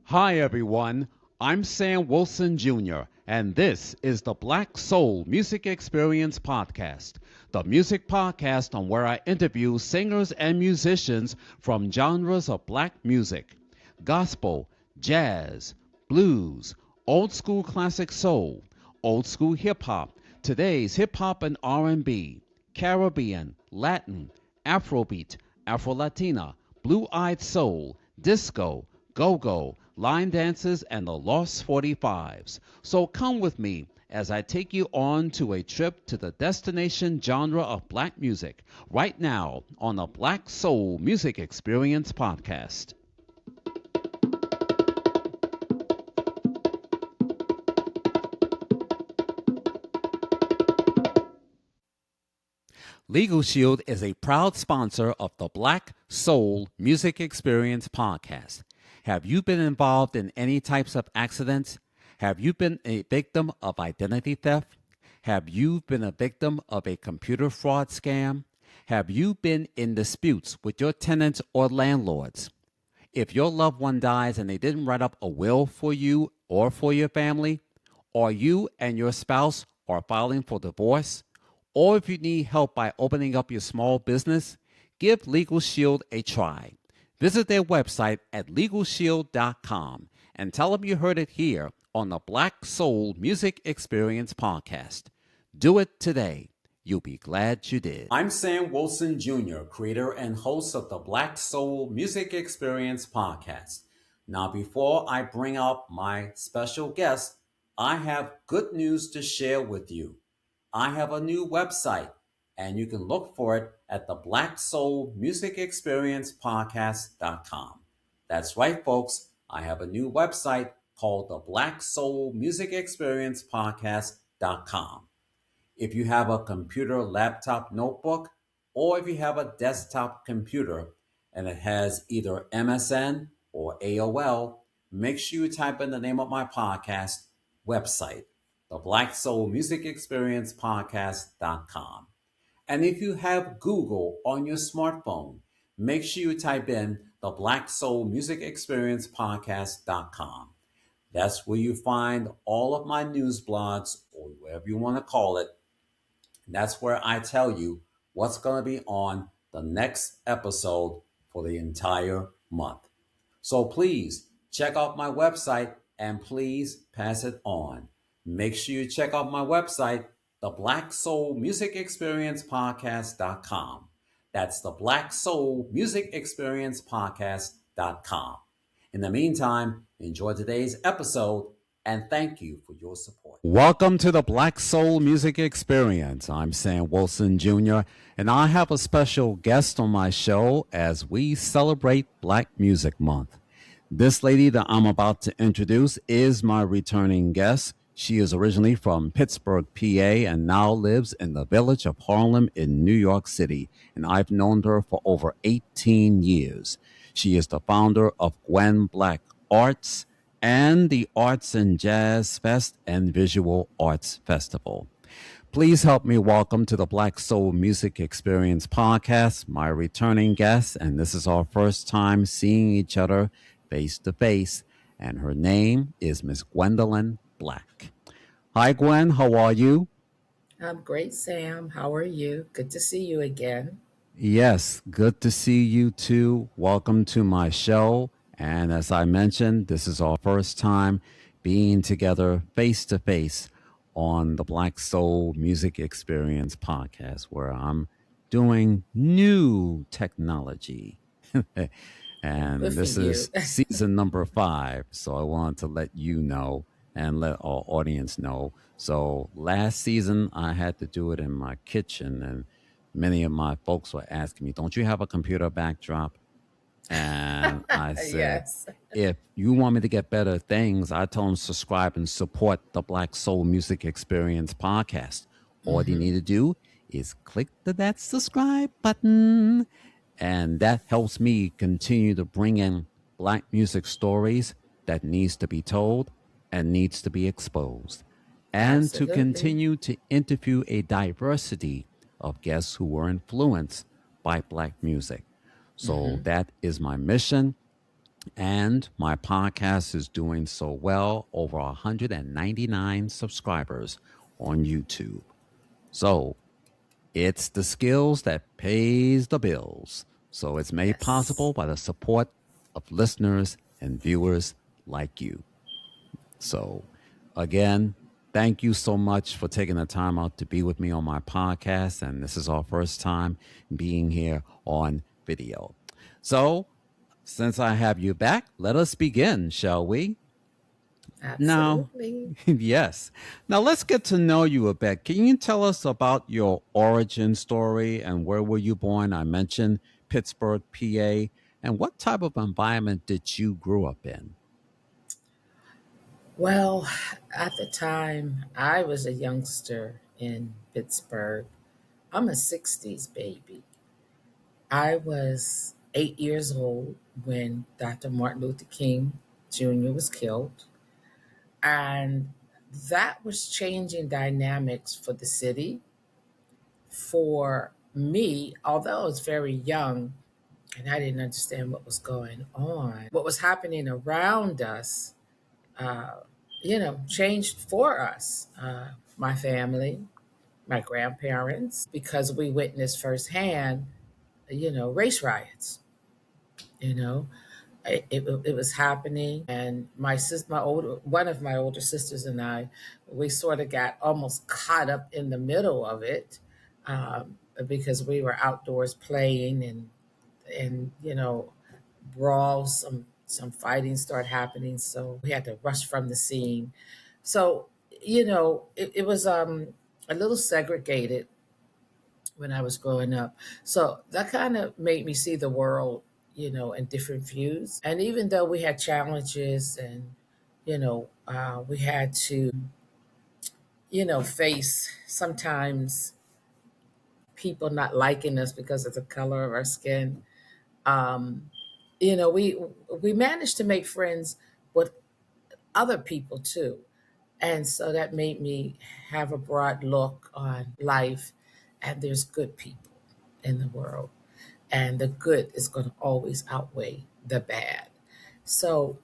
Hi, everyone. I'm Sam Wilson Jr., and this is the Black Soul Music Experience Podcast, the music podcast on where I interview singers and musicians from genres of black music: gospel, jazz, blues, old school classic soul, old school hip hop, today's hip hop and R&B, Caribbean, Latin, Afrobeat, Afro-Latina, blue-eyed soul, disco, go-go, line dances, and the Lost 45s. So come with me as I take you on to a trip to the destination genre of black music right now on the Black Soul Music Experience Podcast. Legal Shield is a proud sponsor of the Black Soul Music Experience Podcast. Have you been involved in any types of accidents? Have you been a victim of identity theft? Have you been a victim of a computer fraud scam? Have you been in disputes with your tenants or landlords? If your loved one dies and they didn't write up a will for you or for your family, or you and your spouse are filing for divorce, or if you need help by opening up your small business, give Legal Shield a try. Visit their website at LegalShield.com and tell them you heard it here on the Black Soul Music Experience Podcast. Do it today. You'll be glad you did. I'm Sam Wilson Jr., creator and host of the Black Soul Music Experience Podcast. Now, before I bring up my special guest, I have good news to share with you. I have a new website, and you can look for it at the Black Soul Music Experience Podcast.com. That's right, folks. I have a new website called the Black Soul Music Experience Podcast.com. If you have a computer, laptop, notebook, or if you have a desktop computer and it has either MSN or AOL, make sure you type in the name of my podcast website, the Black Soul Music Experience Podcast.com. And if you have Google on your smartphone, make sure you type in the Black Soul Music Experience Podcast.com. That's where you find all of my news blogs, or whatever you want to call it. That's where I tell you what's going to be on the next episode for the entire month. So please check out my website and please pass it on. Make sure you check out my website, the Black Soul Music Experience Podcast.com. That's the Black Soul Music Experience Podcast.com. In the meantime, enjoy today's episode and thank you for your support. Welcome to the Black Soul Music Experience. I'm Sam Wilson Jr., and I have a special guest on my show as we celebrate Black Music Month. This lady that I'm about to introduce is my returning guest. She is originally from Pittsburgh, PA, and now lives in the village of Harlem in New York City, and I've known her for over 18 years. She is the founder of Gwendolyn Black Arts and the Arts and Jazz Fest and Visual Arts Festival. Please help me welcome to the Black Soul Music Experience Podcast my returning guest, and this is our first time seeing each other face to face, and her name is Miss Gwendolyn Black. Hi, Gwen. How are you? I'm great, Sam. How are you? Good to see you again. Yes, good to see you too. Welcome to my show. And as I mentioned, this is our first time being together face to face on the Black Soul Music Experience Podcast, where I'm doing new technology. And Good for this you. is season number 5. So I wanted to let you know and let our audience know. So last season, I had to do it in my kitchen, and many of my folks were asking me, don't you have a computer backdrop? And I said, Yes. if you want me to get better things, I told them subscribe and support the Black Soul Music Experience Podcast. All you need to do is click that subscribe button. And that helps me continue to bring in Black music stories that needs to be told and needs to be exposed. And to Absolutely. continue to interview a diversity of guests who were influenced by Black music. So that is my mission. And my podcast is doing so well, over 199 subscribers on YouTube. So it's the skills that pays the bills. So it's made Yes. possible by the support of listeners and viewers like you. So again, thank you so much for taking the time out to be with me on my podcast. And this is our first time being here on video. So since I have you back, let us begin, shall we? Now, Absolutely. yes. Now let's get to know you a bit. Can you tell us about your origin story and where were you born? I mentioned Pittsburgh, PA. And what type of environment did you grow up in? Well, at the time, I was a youngster in Pittsburgh. I'm a 60s baby. I was 8 years old when Dr. Martin Luther King Jr. was killed. And that was changing dynamics for the city. For me, although I was very young and I didn't understand what was going on, what was happening around us, uh, changed for us. My family, my grandparents, because we witnessed firsthand, race riots. You know, it was happening, and one of my older sisters and I, we sort of got almost caught up in the middle of it, because we were outdoors playing, and brawls, some fighting started happening, so we had to rush from the scene. So it was a little segregated when I was growing up. So that kind of made me see the world, in different views. And even though we had challenges and, we had to, face sometimes people not liking us because of the color of our skin, um, we managed to make friends with other people too. And so that made me have a broad look on life. And there's good people in the world, and the good is going to always outweigh the bad. So,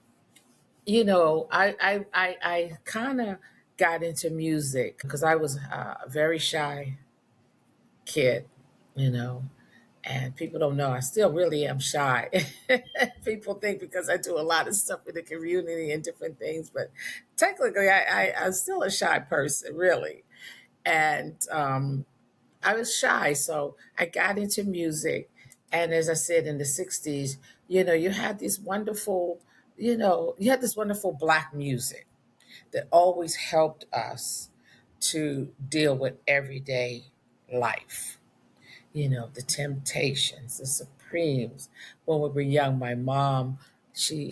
I kind of got into music because I was a very shy kid, you know, and people don't know I still really am shy. People think because I do a lot of stuff in the community and different things, but technically, I'm still a shy person, really. And I was shy, so I got into music. And as I said, in the 60s, you had these wonderful, you had this wonderful Black music that always helped us to deal with everyday life. The Temptations, the Supremes. When we were young, my mom, she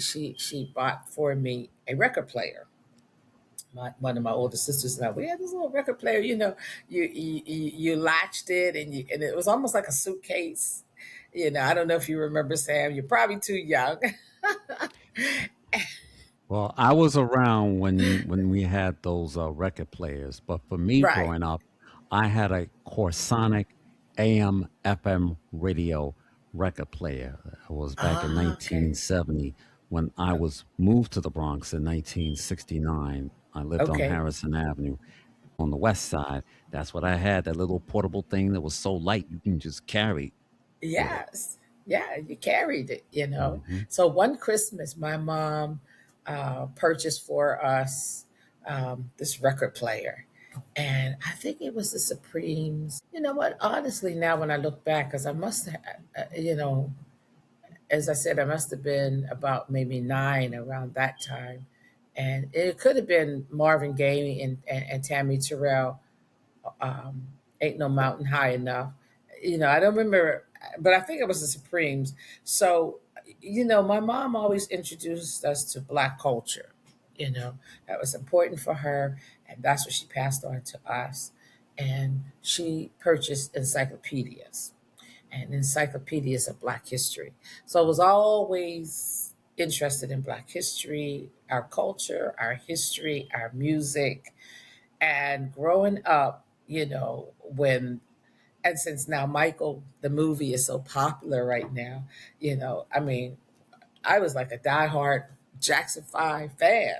bought for me a record player. One of my older sisters and I, we had this little record player. You latched it, and it was almost like a suitcase. I don't know if you remember, Sam. You're probably too young. Well, I was around when we had those record players, but for me Right. growing up, I had a Corsonic AM FM radio record player. It was back in Ah, okay. 1970 when I was moved to the Bronx in 1969. I lived on Okay. Harrison Avenue on the west side. That's what I had, that little portable thing that was so light you can just carry with it. Yes. Yeah, you carried it. Hmm. So one Christmas, my mom purchased for us this record player. And I think it was the Supremes. You know what? Honestly, now when I look back, because I must have, as I said, I must have been about maybe 9 around that time. And it could have been Marvin Gaye and Tammy Terrell, um, Ain't No Mountain High Enough. I don't remember, but I think it was the Supremes. So, my mom always introduced us to Black culture. That was important for her, and that's what she passed on to us. And she purchased encyclopedias and encyclopedias of Black history. So I was always interested in Black history, our culture, our history, our music. And growing up, and since now Michael, the movie is so popular right now, I mean, I was like a diehard Jackson 5 fan.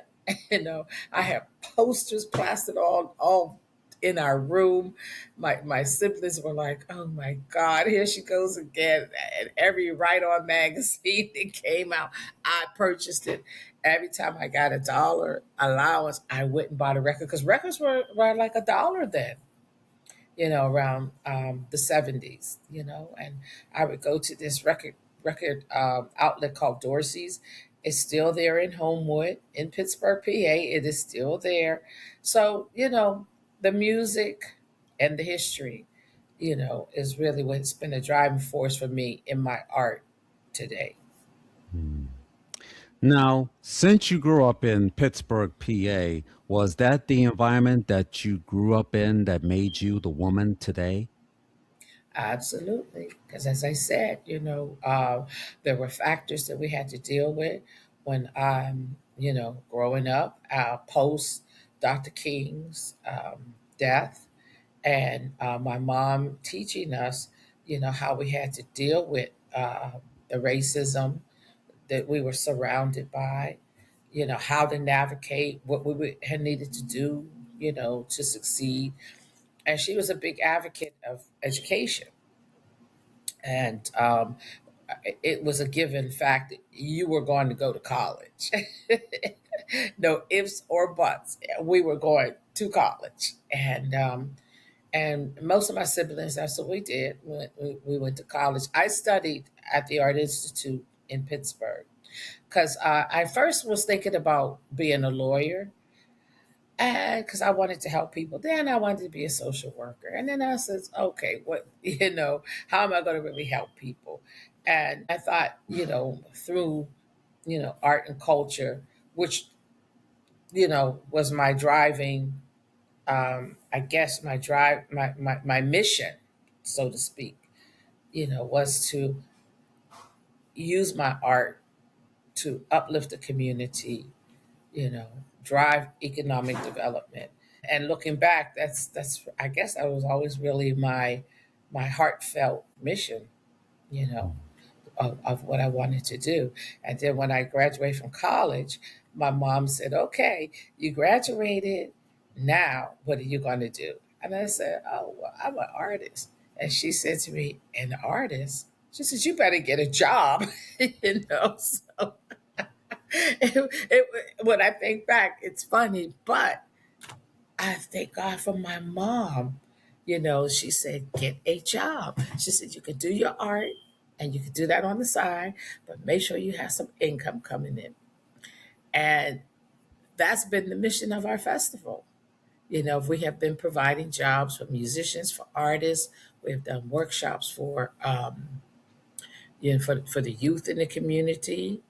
I have posters plastered all in our room. My siblings were like, "Oh my God, here she goes again!" And every Right On magazine that came out, I purchased it. Every time I got $1 allowance, I went and bought a record because records were like $1 then, around the 70s, and I would go to this record outlet called Dorsey's. It's still there in Homewood in Pittsburgh, PA. It is still there. So, the music and the history, is really what's been a driving force for me in my art today. Hmm. Now, since you grew up in Pittsburgh, PA, was that the environment that you grew up in that made you the woman today? Absolutely. Because as I said, there were factors that we had to deal with when I'm, growing up, post Dr. King's death, and my mom teaching us, how we had to deal with the racism that we were surrounded by, how to navigate what had needed to do, to succeed. And she was a big advocate of education. And it was a given fact that you were going to go to college. No ifs or buts. We were going to college, and most of my siblings, that's what we did. We went to college. I studied at the Art Institute in Pittsburgh because I first was thinking about being a lawyer, and because I wanted to help people. Then I wanted to be a social worker, and then I said, okay, what how am I going to really help people? And I thought, through art and culture, which was my driving, I guess my drive, my mission, so to speak, was to use my art to uplift the community, you know, drive economic development. And looking back, that's I guess that was always really my heartfelt mission, you know, of what I wanted to do. And then when I graduated from college, my mom said, "Okay, you graduated. Now, what are you going to do?" And I said, "Oh, well, I'm an artist." And she said to me, "An artist?" She says, "You better get a job." So when I think back, it's funny, but I thank God for my mom. She said, get a job. She said, you can do your art and you can do that on the side, but make sure you have some income coming in. And that's been the mission of our festival. We have been providing jobs for musicians, for artists. We've done workshops for the youth in the community,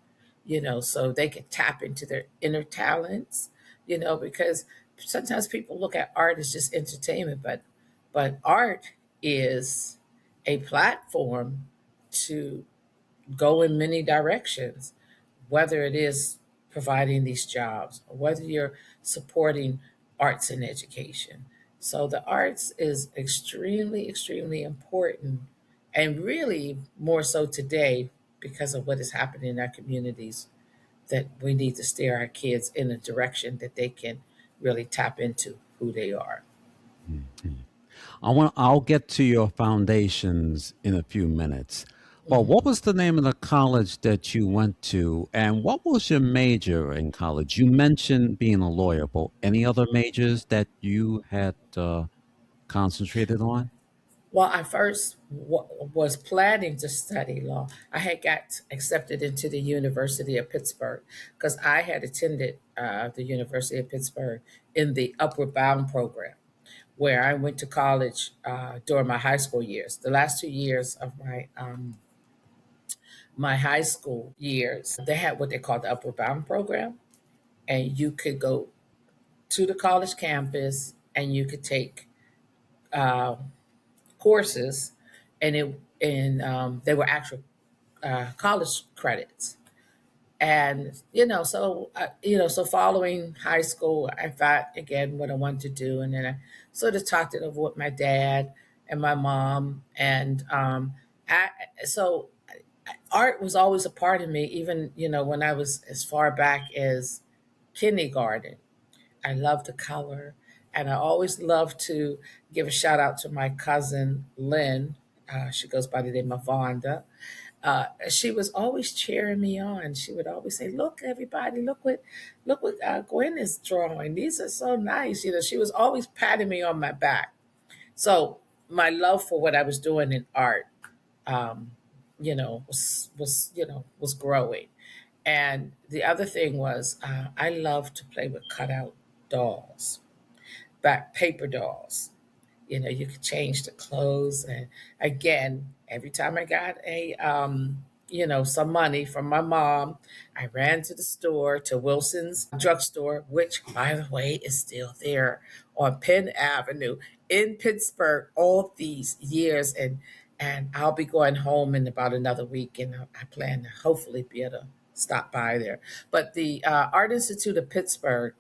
so they can tap into their inner talents, because sometimes people look at art as just entertainment, but art is a platform to go in many directions, whether it is providing these jobs or whether you're supporting arts and education. So the arts is extremely, extremely important, and really more so today because of what is happening in our communities, that we need to steer our kids in a direction that they can really tap into who they are. Mhm. I'll get to your foundations in a few minutes. But what Mhm. was the name of the college that you went to and what was your major in college? You mentioned being a lawyer, but any other majors that you had concentrated on? Well, I first was planning to study law. I had got accepted into the University of Pittsburgh because I had attended the University of Pittsburgh in the Upward Bound program, where I went to college during my high school years. The last 2 years of my high school years, they had what they called the Upward Bound program, and you could go to the college campus and you could take uh, courses, and they were actual college credits. And so following high school, I thought again what I wanted to do, and then I sort of talked it over with my dad and my mom, and so art was always a part of me, even, when I was as far back as kindergarten. I love to color, and I always love to give a shout out to my cousin Lynn. She goes by the name of Vonda. She was always cheering me on. She would always say, "Look, everybody, look what Gwen is drawing. These are so nice." She was always patting me on my back. So my love for what I was doing in art, um, was growing. And the other thing was, I love to play with cutout dolls, back paper dolls. You could change the clothes. And again, every time I got some money from my mom, I ran to the store, to Wilson's drugstore, which, by the way, is still there on Penn Avenue in Pittsburgh all these years. And I'll be going home in about another week, and I plan to hopefully be able to stop by there. But the Art Institute of Pittsburgh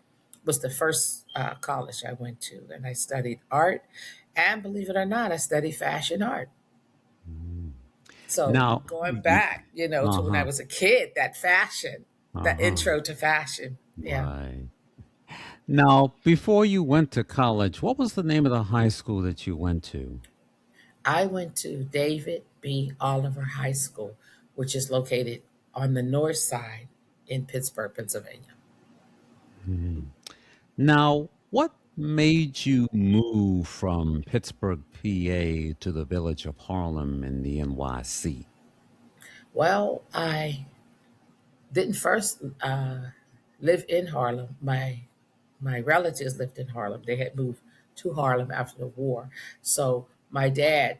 was the first college I went to, and I studied art. And believe it or not, I studied fashion art. Mm. So Now, going back, to when I uh-huh, was a kid, that fashion, that uh-huh, intro to fashion. Yeah. right. Now, before you went to college, what was the name of the high school that you went to? I went to David B. Oliver High School, which is located on the north side in Pittsburgh, Pennsylvania. Mhm. Now, what made you move from Pittsburgh, PA to the village of Harlem in the NYC? Well, I didn't first live in Harlem. My relatives lived in Harlem. They had moved to Harlem after the war. So my dad,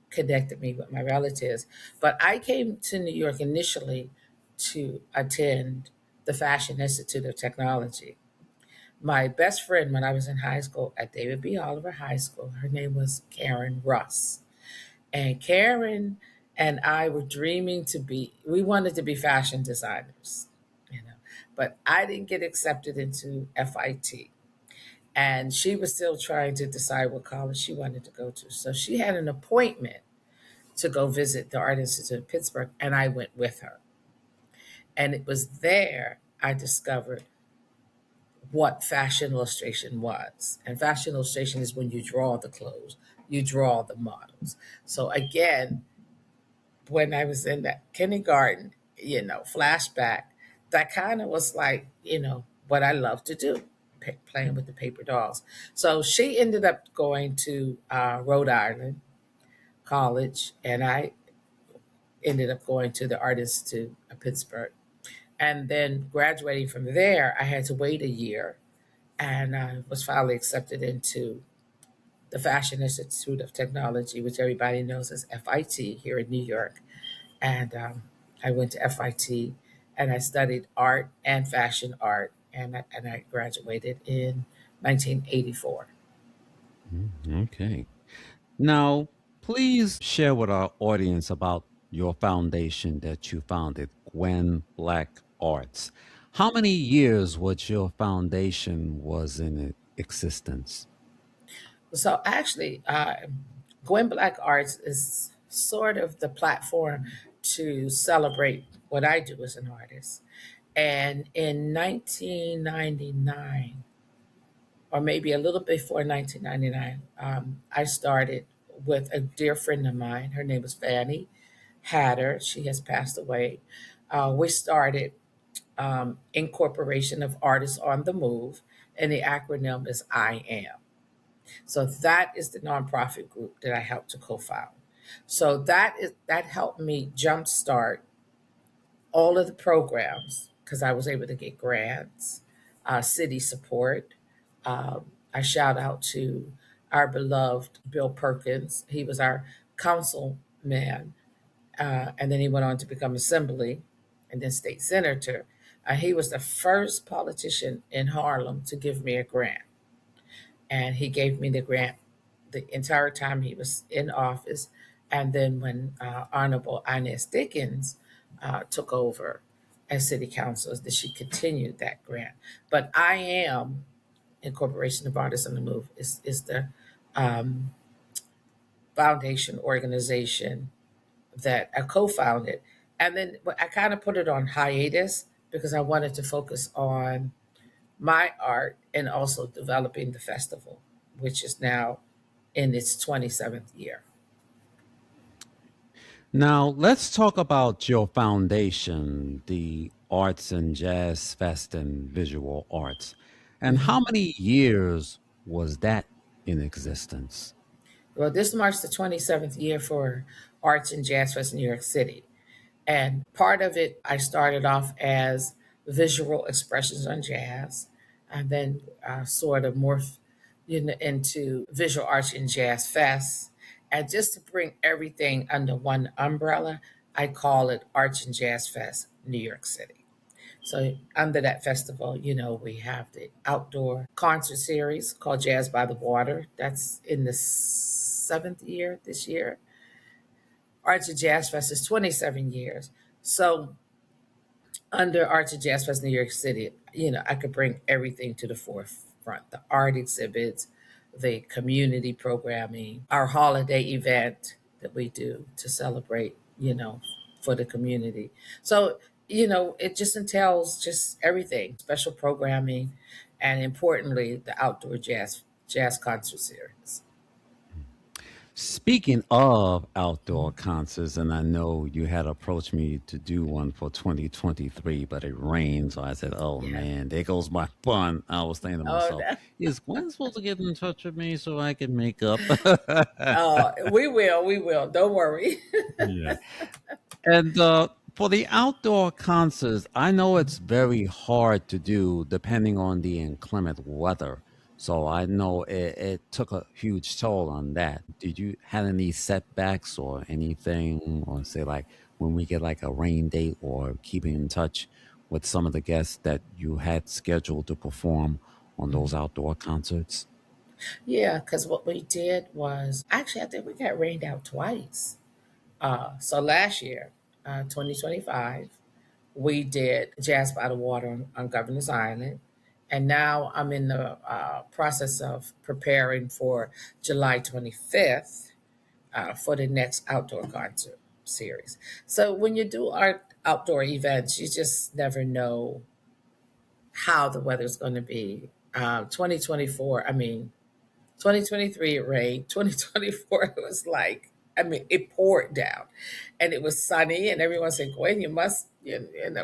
connected me with my relatives. But I came to New York initially to attend the Fashion Institute of Technology. My best friend when I was in high school at David B. Oliver High School, her name was Karen Russ. And Karen and I were dreaming we wanted to be fashion designers, you know, but I didn't get accepted into FIT. And she was still trying to decide what college she wanted to go to. So she had an appointment to go visit the Art Institute in Pittsburgh, and I went with her. And it was there I discovered what fashion illustration was. And fashion illustration is when you draw the clothes, you draw the models. So again, when I was in that kindergarten, flashback, that kind of was like, what I love to do, playing with the paper dolls. So she ended up going to Rhode Island College, and I ended up going to the Art Institute of Pittsburgh. And then graduating from there, I had to wait a year, and I was finally accepted into the Fashion Institute of Technology, which everybody knows as FIT here in New York. And I went to FIT, and I studied art and fashion art, and I graduated in 1984. Okay. Now, please share with our audience about your foundation that you founded, Gwen Black Arts. How many years was your foundation was in existence? So actually, Gwen Black Arts is sort of the platform to celebrate what I do as an artist. And in 1999, or maybe a little before 1999, I started with a dear friend of mine. Her name was Fanny Hatter. She has passed away. We started Incorporation of Artists on the Move, and the acronym is I AM. So that is the nonprofit group that I helped to co-found. So that helped me jumpstart all of the programs because I was able to get grants, city support. I shout out to our beloved Bill Perkins. He was our councilman, and then he went on to become assembly and then state senator. He was the first politician in Harlem to give me a grant, and he gave me the grant the entire time he was in office. And then when Honorable Inez Dickens took over as city council, that she continued that grant. But I am Incorporation of Artists on the Move is the um, foundation organization that I co-founded. And then I kind of put it on hiatus because I wanted to focus on my art and also developing the festival, which is now in its 27th year. Now, let's talk about your foundation, the Arts and Jazz Fest and Visual Arts. And Hmm. how many years was that in existence? Well, this marks the 27th year for Arts and Jazz Fest in New York City. And part of it, I started off as visual expressions on jazz, and then sort of morphed into visual arts and jazz fest. And just to bring everything under one umbrella, I call it Arts and Jazz Fest New York City. So under that festival, we have the outdoor concert series called Jazz by the Water. That's in the seventh year this year. Arts and Jazz Fest is 27 years. So under Arts and Jazz Fest New York City, I could bring everything to the forefront: the art exhibits, the community programming, our holiday event that we do to celebrate, for the community. So, it just entails just everything, special programming, and importantly, the outdoor jazz concert series. Speaking of outdoor concerts, and I know you had approached me to do one for 2023, but it rained. So I said, oh Yeah. man, there goes my fun. I was thinking to Oh, myself, is Gwen supposed to get in touch with me so I can make up? we will. We will. Don't worry. Yeah. And for the outdoor concerts, I know it's very hard to do depending on the inclement weather. So I know it took a huge toll on that. Did you have any setbacks or anything, or say like when we get like a rain date, or keeping in touch with some of the guests that you had scheduled to perform on those outdoor concerts? Yeah, because what we did was actually, I think we got rained out twice. So last year, 2025, we did Jazz by the Water on Governor's Island. And now I'm in the process of preparing for July 25th for the next outdoor concert series. So when you do art outdoor events, you just never know how the weather's going to be. 2024, I mean, 2023 it rained. 2024 it was like, I mean, it poured down, and it was sunny, and everyone said, "Gwen, you must,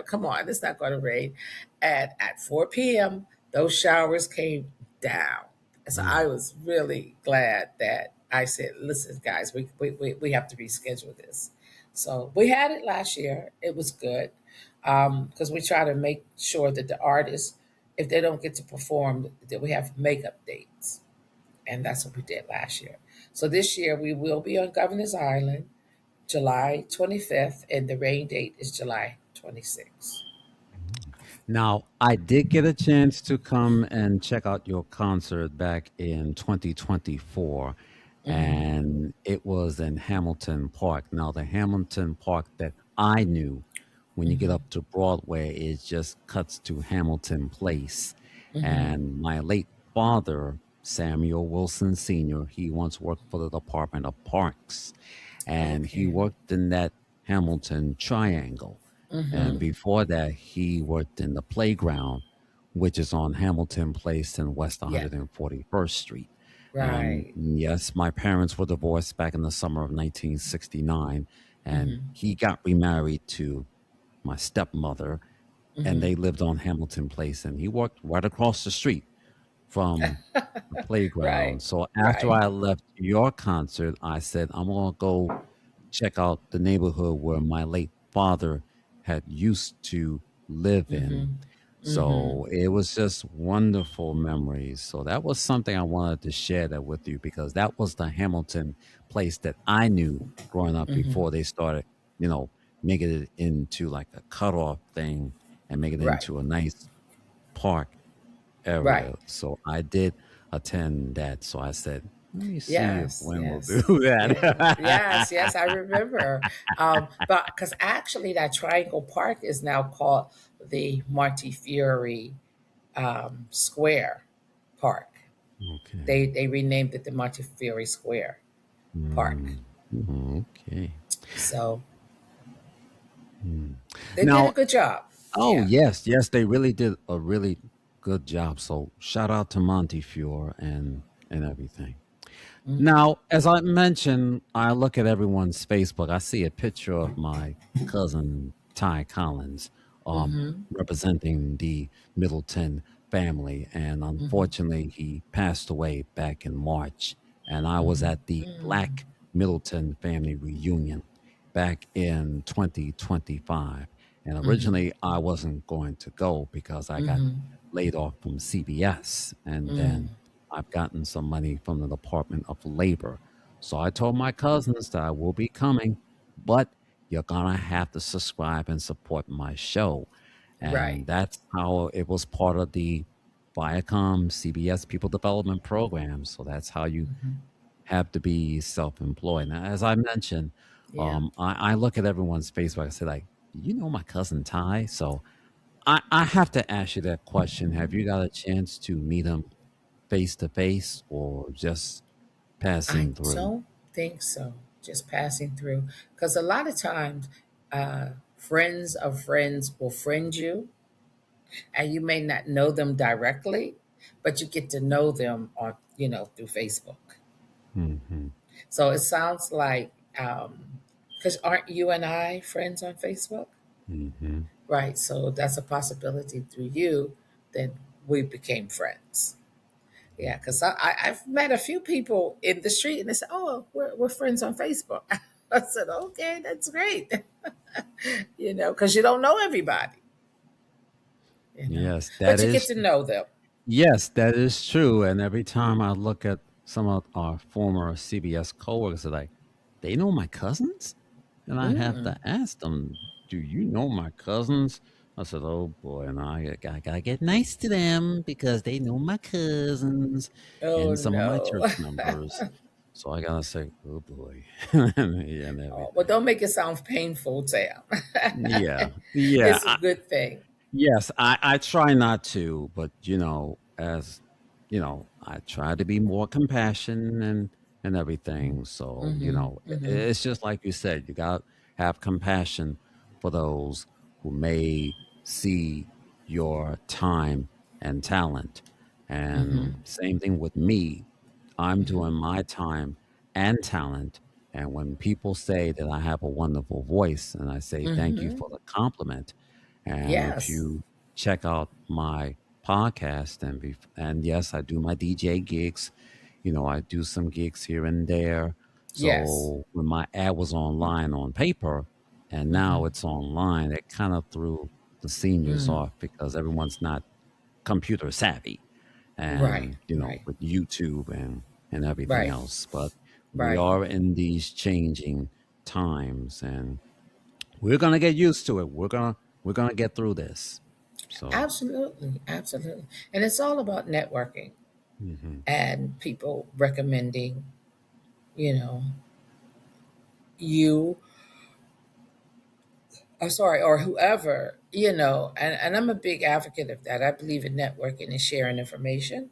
come on, it's not going to rain." And at 4 p.m., those showers came down. So I Mm. was really glad that I said, "Listen, guys, we have to reschedule this." So we had it last year. It was good because we try to make sure that the artists, if they don't get to perform, that we have makeup dates, and that's what we did last year. So this year we will be on Governor's Island, July 25th, and the rain date is July 26th. Now, I did get a chance to come and check out your concert back in 2024, Hmm. and it was in Hamilton Park. Now, the Hamilton Park that I knew, when you get Hmm. up to Broadway, it just cuts to Hamilton Place. Hmm. And my late father, Samuel Wilson Sr., he once worked for the Department of Parks, and he Okay. worked in that Hamilton Triangle. And Hmm. before that, he worked in the playground, which is on Hamilton Place and West Yeah. 141st Street. And Right. yes, my parents were divorced back in the summer of 1969. And Hmm. he got remarried to my stepmother, and Hmm. they lived on Hamilton Place. And he worked right across the street from the Right. playground. So after Right. I left your concert, I said, I'm going to go check out the neighborhood where my late father had used to live in. Hmm. Hmm. So it was just wonderful memories. So that was something I wanted to share that with you, because that was the Hamilton place that I knew growing up Hmm. before they started, you know, making it into like a cutoff thing and make it Right. into a nice park Right. area. So I did attend that. So I said, let me see if Yes. Gwen will do Yes. Yeah. Yes. that. Yes. I remember. But because actually that Triangle Park is now called the Montefiore Square Park. Okay. They renamed it the Montefiore Square Park. Mm, okay. So Mm. They did a Now, good job. oh Yeah. yes, yes, they really did a really good job. So shout out to Montefiore and everything. Mm-hmm. Now, as I mentioned, I look at everyone's Facebook. I see a picture of my cousin Ty Collins, Mm-hmm. representing the Middleton family, and Mm-hmm. unfortunately, he passed away back in March. And I was at the Mm-hmm. Black Middleton family reunion back in 2025. And Mm-hmm. originally, I wasn't going to go because I got Mm-hmm. laid off from CBS, and Mm. then I've gotten some money from the Department of Labor. So I told my cousins that I will be coming, but you're gonna have to subscribe and support my show. Right. And that's how it was part of the Viacom CBS People Development Program. So that's how you Mm-hmm. have to be self-employed. Now, as I mentioned, Yeah. I look at everyone's Facebook. I say, like, do you know my cousin Ty? So I have to ask you that question. Have you got a chance to meet him face to face or just I passing through? don't think so. Just passing through. Because a lot of times, friends of friends will friend you, and you may not know them directly, but you get to know them on, through Facebook. Hmm. So it sounds like, because aren't you and I friends on Facebook? Hmm. Right. So that's a possibility through you that we became friends. Yeah, because I've met a few people in the street and they said, "Oh, we're friends on Facebook." I said, "Okay, that's great." Because you don't know everybody, Yes, that but you get is. to know them. Yes, that is true. And every time I look at some of our former CBS coworkers, they're like, they know my cousins? And I have Mm. to ask them, do you know my cousins? I said, oh boy. And I gotta get nice to them because they know my cousins Oh and some of my no! church members. So I gotta say, oh boy. And Oh, well, everything. don't make it sound painful, Sam. Yeah. Yeah. It's a good thing. Yes, I try not to, but as I try to be more compassionate and everything. So, Mm-hmm. Mm-hmm. it's just like you said, you got to have compassion for those who may see your time and talent. Mm-hmm. And same thing with me. I'm Mm-hmm. doing my time and talent. And when people say that I have a wonderful voice, and I say thank you Mm-hmm. for the compliment, and if Yes. you check out my podcast and yes, I do my DJ gigs. I do some gigs here and there. Yes. So when my ad was online on paper and Mm-hmm. now it's online, it kind of threw the seniors Mm. off because everyone's not computer savvy Right. and Right. with YouTube and everything Right. else. But we Right. are in these changing times and we're gonna get used to it. We're gonna get through this. So, Absolutely, absolutely. And it's all about networking hmm, and people recommending, you know, you or sorry, or whoever, and I'm a big advocate of that. I believe in networking and sharing information.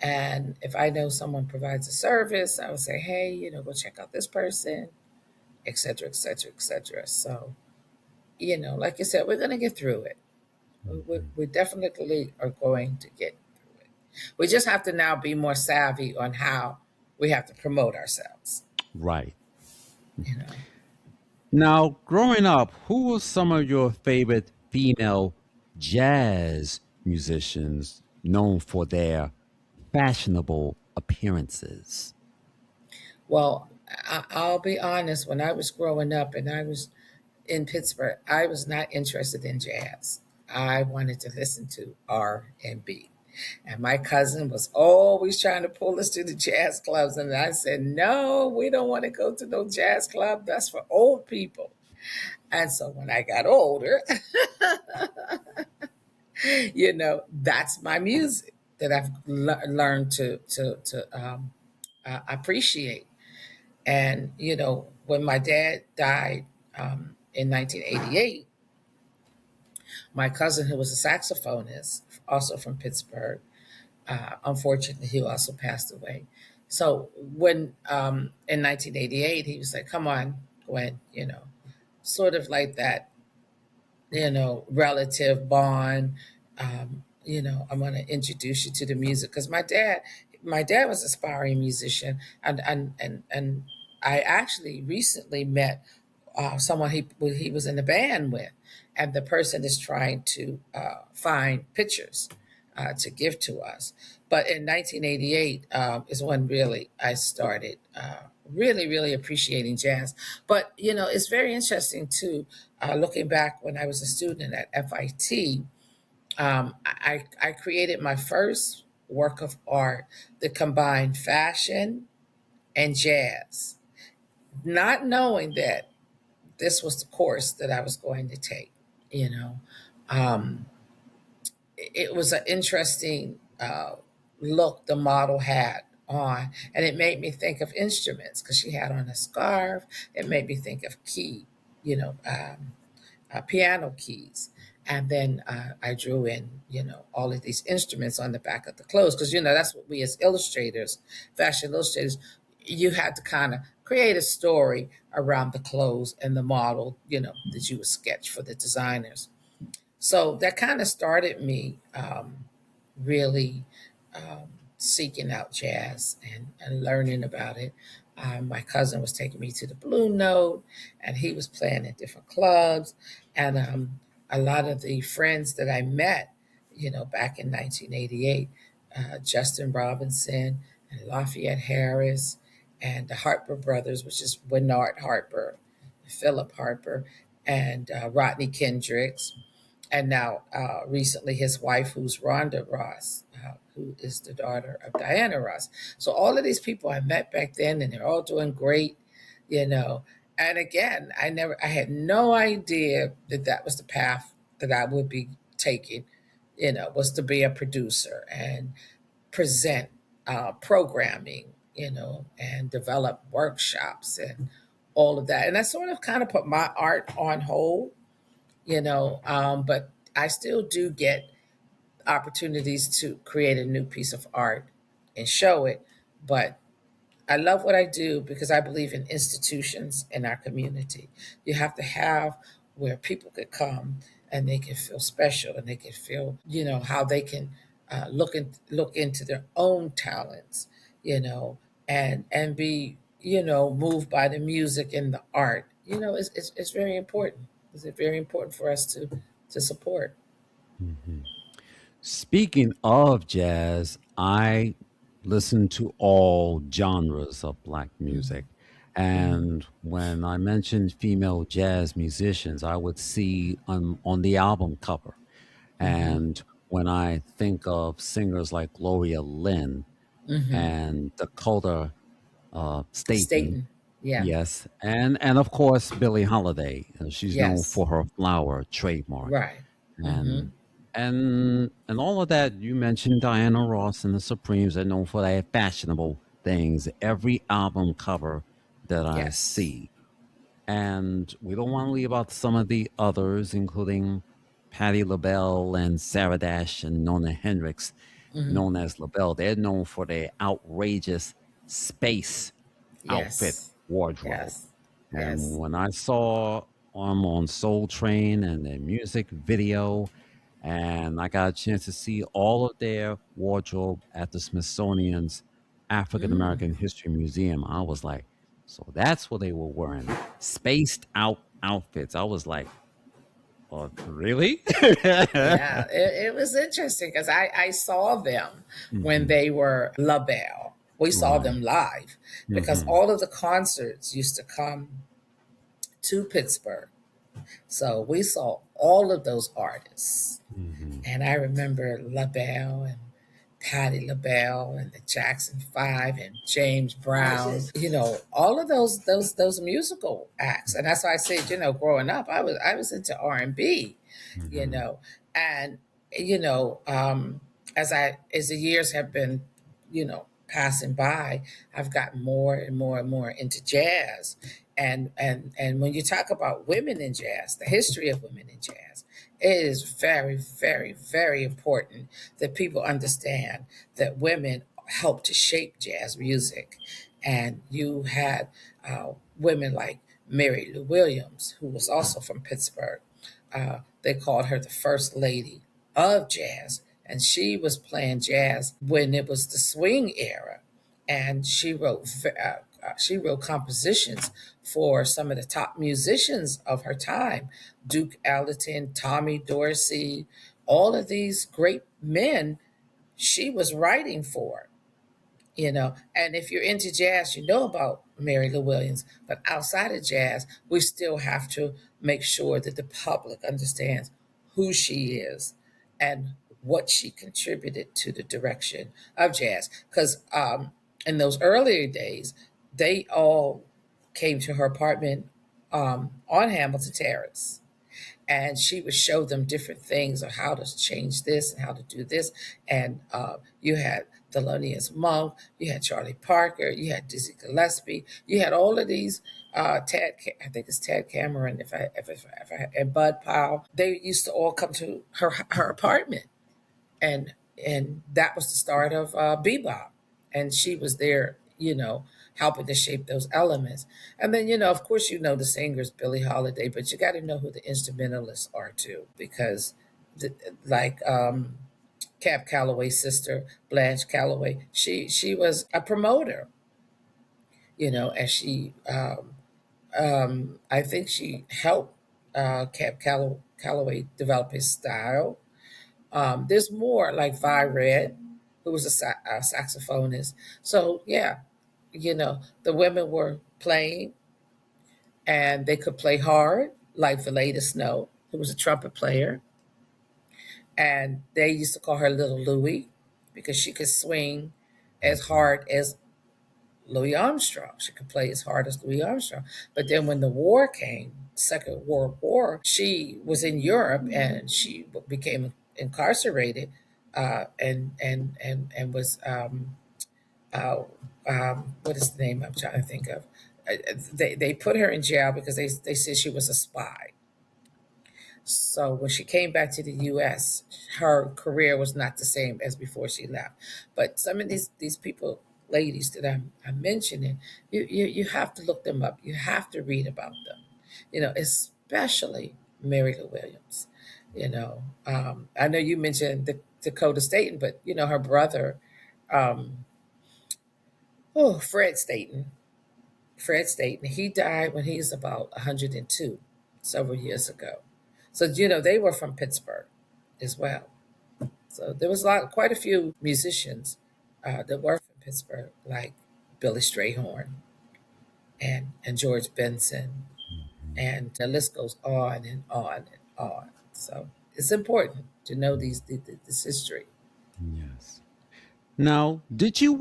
And if I know someone provides a service, I would say, hey, go check out this person, et cetera, et cetera, et cetera. So, like you said, we're going to get through it. hmm, We definitely are going to get through it. We just have to now be more savvy on how we have to promote ourselves. right. You know, Now, growing up, who were some of your favorite female jazz musicians known for their fashionable appearances? well, I'll be honest. When I was growing up and I was in Pittsburgh, I was not interested in jazz. I wanted to listen to R&B. And my cousin was always trying to pull us to the jazz clubs. And I said, no, we don't want to go to no jazz club. That's for old people. And so when I got older, that's my music that I've learned to appreciate. And when my dad died in 1988, my cousin, who was a saxophonist, also from Pittsburgh, unfortunately, he also passed away. So when in 1988, he was like, "Come on, Gwen, sort of like that, relative bond. I'm going to introduce you to the music because my dad was an aspiring musician, and I actually recently met someone he was in a band with, and the person is trying to find pictures to give to us. But in 1988 is when really I started really, really appreciating jazz. But it's very interesting too. Looking back when I was a student at FIT, I created my first work of art that combined fashion and jazz, not knowing that this was the course that I was going to take. You know, um, it was an interesting look the model had on, and it made me think of instruments because she had on a scarf. It made me think of you know, um, piano keys. And then I drew in, all of these instruments on the back of the clothes because, that's what we as illustrators, fashion illustrators, you had to kind of create a story around the clothes and the model, that you would sketch for the designers. So that kind of started me really seeking out jazz and learning about it. My cousin was taking me to the Blue Note, and he was playing at different clubs. And a lot of the friends that I met, back in 1988, Justin Robinson and Lafayette Harris and the Harper brothers, which is Bernard Harper, Philip Harper, and Rodney Kendricks, and now recently his wife, who's Rhonda Ross, who is the daughter of Diana Ross. So all of these people I met back then, and they're all doing great, you know. And again, I had no idea that that was the path that I would be taking, was to be a producer and present programming, and develop workshops and all of that. And I sort of kind of put my art on hold, but I still do get opportunities to create a new piece of art and show it. But I love what I do because I believe in institutions in our community. You have to have where people could come and they can feel special and they can feel, how they can look into their own talents, and be, moved by the music and the art. It's very important. It's very important for us to support. Mhm. Speaking of jazz, I listen to all genres of black Mm-hmm. music. Mm-hmm. And when I mentioned female jazz musicians, I would see on the album cover. Mm-hmm. And when I think of singers like Gloria Lynn Mm-hmm. and Dakota Staton, Staten. Yeah. yes, and of course Billie Holiday, she's known Yes. for her flower trademark, Right. Mm-hmm. and and all of that. You mentioned Diana Ross and the Supremes are known for their fashionable things. Every album cover that I Yes. see, and we don't want to leave out some of the others, including Patti LaBelle and Sarah Dash and Nona Hendricks, Mm-hmm. known as LaBelle. They're known for their outrageous space outfit Yes. wardrobe. Yes. And Yes. when I saw them on Soul Train and their music video, and I got a chance to see all of their wardrobe at the Smithsonian's African Mm. American History Museum, I was like, so that's what they were wearing, spaced out outfits. I was like, oh, really? Yeah, it was interesting because I saw them when Hmm. they were LaBelle. We saw Right. them live because Hmm. all of the concerts used to come to Pittsburgh. So we saw all of those artists. Hmm. And I remember LaBelle and Patti LaBelle and the Jackson Five and James Brown. All of those musical acts. And that's why I said, growing up, I was into R&B, you Hmm. know, and you know, as the years have been, passing by, I've gotten more and more and more into jazz. And when you talk about women in jazz, the history of women in jazz, it is very, very, very important that people understand that women helped to shape jazz music. And you had women like Mary Lou Williams, who was also from Pittsburgh. They called her the first lady of jazz, and she was playing jazz when it was the swing era, and she wrote compositions for some of the top musicians of her time: Duke Ellington, Tommy Dorsey, all of these great men. She was writing for, and if you're into jazz, you know about Mary Lou Williams. But outside of jazz, we still have to make sure that the public understands who she is and what she contributed to the direction of jazz. Because in those earlier days, they all came to her apartment on Hamilton Terrace, and she would show them different things of how to change this and how to do this. And you had Thelonious Monk, you had Charlie Parker, you had Dizzy Gillespie, you had all of these. I think it's Ted Cameron, and Bud Powell. They used to all come to her apartment, and that was the start of bebop, and she was there, helping to shape those elements. And then, of course, the singers, Billie Holiday, but you got to know who the instrumentalists are too, because the, like Cab Calloway's sister, Blanche Calloway, she was a promoter, and I think she helped Calloway develop his style. There's more, like Vi Red, who was a saxophonist. So yeah, the women were playing, and they could play hard, like Valeda Snow, who was a trumpet player, and they used to call her Little Louie because she could swing as hard as Louis Armstrong. She could play as hard as Louis Armstrong. But then when the war came, Second World War, she was in Europe and she became incarcerated, and was uh, what is the name I'm trying to think of? They put her in jail because they said she was a spy. So when she came back to the U.S., her career was not the same as before she left. But some of these people, ladies that I'm mentioning, you have to look them up. You have to read about them. Especially Mary Lou Williams. I know you mentioned Dakota Staten, but her brother, um, Fred Staten. Fred Staten. He died when he was about 102, several years ago. So they were from Pittsburgh as well. So there was quite a few musicians that were from Pittsburgh, like Billy Strayhorn and George Benson, Mhm. and the list goes on and on and on. So it's important to know this history. Yes. Now, did you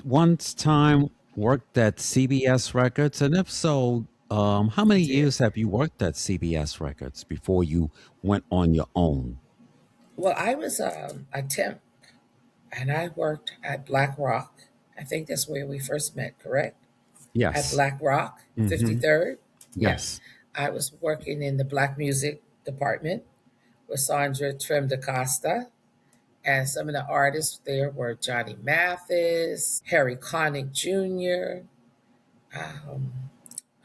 once time worked at CBS Records? And if so, how I many did. years have you worked at CBS Records before you went on your own? Well, I was a temp, and I worked at Black Rock. I think that's where we first met, correct? At Yes. Black Rock, Hmm. 53rd. Yeah. Yes. I was working in the black music department with Sandra Trim DaCosta. And some of the artists there were Johnny Mathis, Harry Connick Jr., um,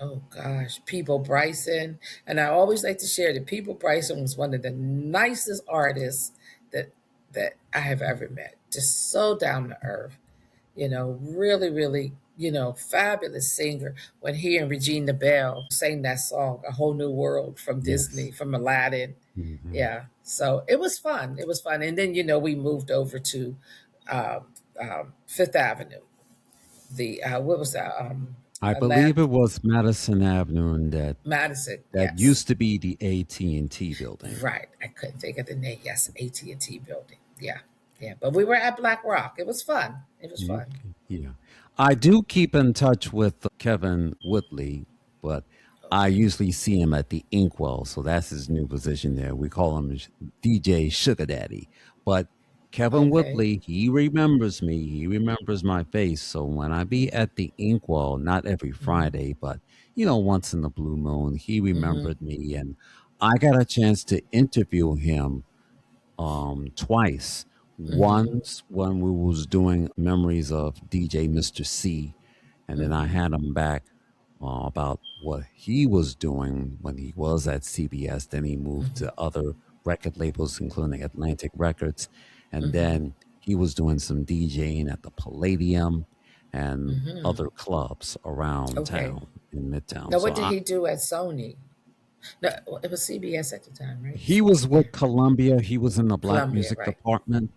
oh gosh, Peebo Bryson. And I always like to share that Peebo Bryson was one of the nicest artists that that I have ever met. Just so down to earth, really, really, fabulous singer. When he and Regina Bell sang that song, A Whole New World, from Yes. Disney, from Aladdin. Hmm. Yeah. So it was fun. It was fun. And then, we moved over to um, Fifth Avenue. What was that? I Atlanta, believe it was Madison Avenue, and Madison. that Yes. used to be the AT&T building. Right. I couldn't think of the name. Yes. AT&T building. Yeah. Yeah. But we were at Black Rock. It was fun. It was fun. Okay. Yeah. I do keep in touch with Kevin Woodley, but I Okay. usually see him at the Inkwell. So that's his new position there. We call him DJ Sugar Daddy. But Kevin Okay. Woodley, he remembers me. He remembers my face. So when I be at the Inkwell, not every Mm-hmm. Friday, but once in the blue moon, he Mm-hmm. remembered me, and I got a chance to interview him twice. Mm-hmm. Once when we was doing memories of DJ Mr. C, and then I Mm-hmm. had him back about what he was doing when he was at CBS. Then he moved to other record labels, including Atlantic Records. And then he was doing some DJing at the Palladium and other clubs around Okay. town in Midtown. Now, So what did he do at Sony? No, it was CBS at the time, right? he was Yeah, with Columbia. He was in the black Columbia, music right? department.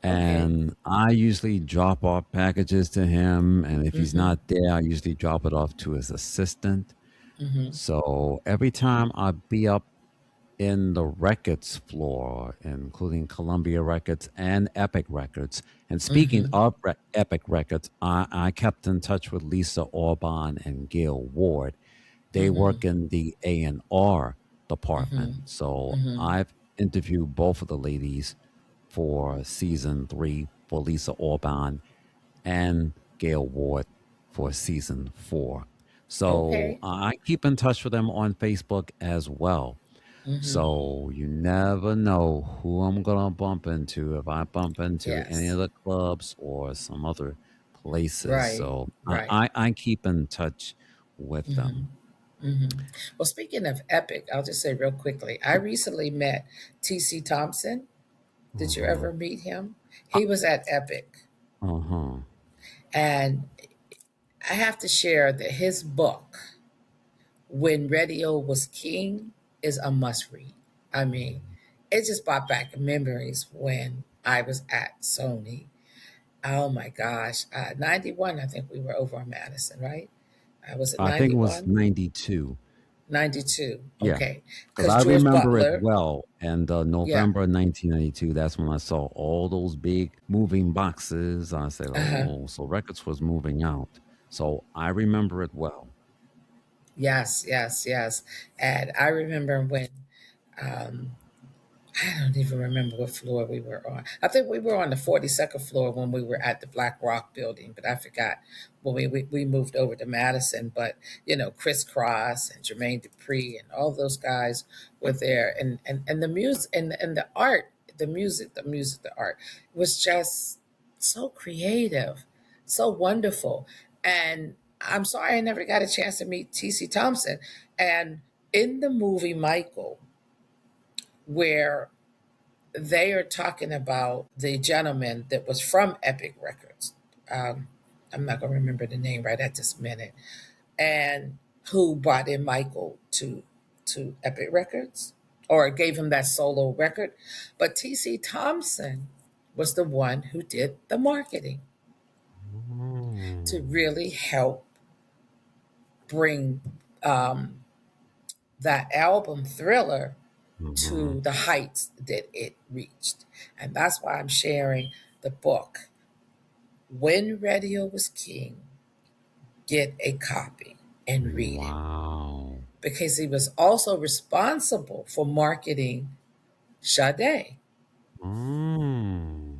Okay. And I usually drop off packages to him. And if he's Mm-hmm. not there, I usually drop it off to his assistant. Mm-hmm. So every time I be up in the records floor, including Columbia Records and Epic Records. And speaking Mm-hmm. of Epic Records, I kept in touch with Lisa Orban and Gail Ward. They Mm-hmm. work in the A&R Mm-hmm. department. So Mm-hmm. I've interviewed both of the ladies for season 3 for Lisa Orban and Gail Ward for season 4. So Okay. I keep in touch with them on Facebook as well. Mm-hmm. So you never know who I'm gonna bump into if I bump into any Yes. of the clubs or some other places. Right. So Right. I keep in touch with Mm-hmm. them. Mm-hmm. Well, speaking of Epic, I'll just say real quickly. I recently met T.C. Thompson. Did you Uh-huh. ever meet him? He was at Epic, Uh-huh. and I have to share that his book, When Radio Was King, is a must read. I mean, it just brought back memories when I was at Sony. Oh my gosh. 91, I think we were over on Madison, right? Was it I think it was 91? 92. 92. Yeah. Okay. Because Because I George remember it Butler, well. And yeah. November 1992, that's when I saw all those big moving boxes. I said, Uh-huh. oh, so records was moving out. So I remember it well. Yes, yes, yes. And I remember when um, I don't even remember what floor we were on. I think we were on the 42nd floor when we were at the Black Rock building, but I forgot when we moved over to Madison. But, Chris Cross and Jermaine Dupri and all those guys were there. And the music and the art, the art was just so creative, so wonderful. And I'm sorry I never got a chance to meet T.C. Thompson. And in the movie Michael, where they are talking about the gentleman that was from Epic Records. Um, I'm not going to remember the name right at this minute, and who brought in Michael to Epic Records or gave him that solo record. But T.C. Thompson was the one who did the marketing to Mm. really help bring um, that album Thriller Mhm. to the heights that it reached. And that's why I'm sharing the book. When Radio Was King, get a copy and read it. Wow. Because he was also responsible for marketing Sade. Mm.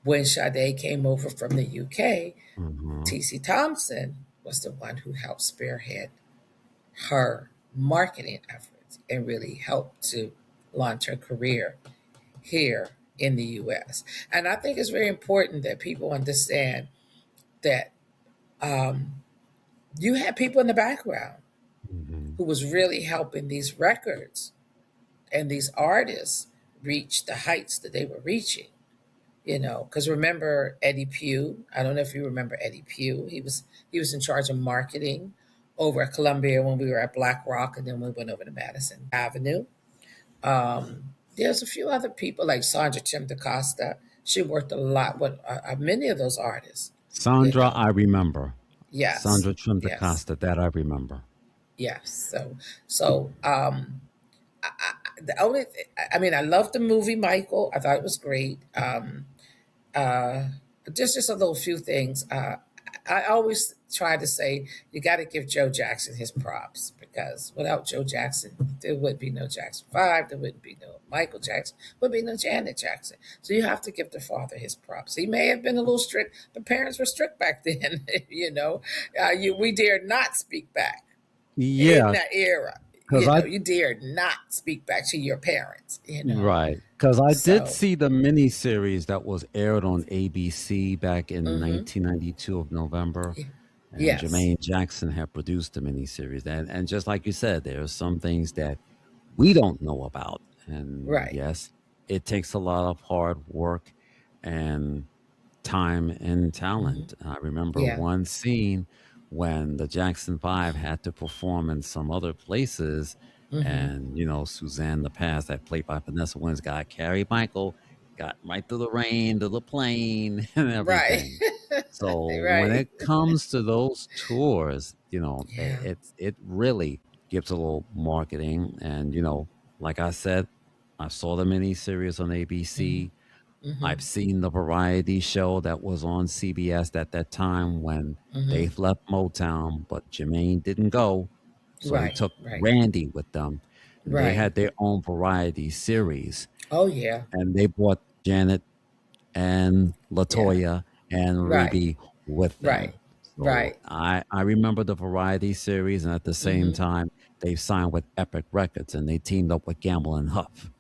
When Sade came over from the UK, Mhm. T.C. Thompson was the one who helped spearhead her marketing efforts and really helped to launch her career here in the US. And I think it's very important that people understand that um, you had people in the background Mhm. who was really helping these records and these artists reach the heights that they were reaching. Because remember Eddie Pugh. I don't know if you remember Eddie Pugh. He was in charge of marketing over at Columbia when we were at Black Rock, and then we went over to Madison Avenue. There's a few other people like Sandra Tim DaCosta. She worked a lot with many of those artists. You Sandra, know, I remember. yes, Sandra Trim yes, DaCosta, that I remember. yes. The only, I mean, I loved the movie Michael. I thought it was great. Uh, just a little few things. I always try to say you got to give Joe Jackson his props because without Joe Jackson, there would be no Jackson 5, there wouldn't be no Michael Jackson, would be no Janet Jackson. So you have to give the father his props. He may have been a little strict, but parents were strict back then. We dared not speak back in Yeah, that era. because I You dared not speak back to your parents. right, because I did So. see the miniseries that was aired on ABC back in Mm-hmm. 1992 of November, and Yes. Jermaine Jackson had produced the miniseries. And just like you said, there are some things that we don't know about. And Right. yes, it takes a lot of hard work and time and Hmm. talent. I remember Yeah. one scene when the Jackson Five had to perform in some other places, Hmm. and Suzanne the Past, that played by Vanessa Williams, got Carrie Michael, got right through the rain to the plane and Right. everything. So when Right. it comes to those tours, Yeah. it really gives a little marketing, and like I said, I saw the miniseries on Hmm. ABC. Hmm. I've seen the variety show that was on CBS at that time when Hmm. Dave left Motown, but Jermaine didn't go. So he Right. took Right. Randy with them, and they Right. had their own variety series. Oh yeah. And they brought Janet and Yeah. Latoya and Right. Reby with Right. them. So Right. I remember the variety series, and at the same Hmm. time, they signed with Epic Records and they teamed up with Gamble and Huff.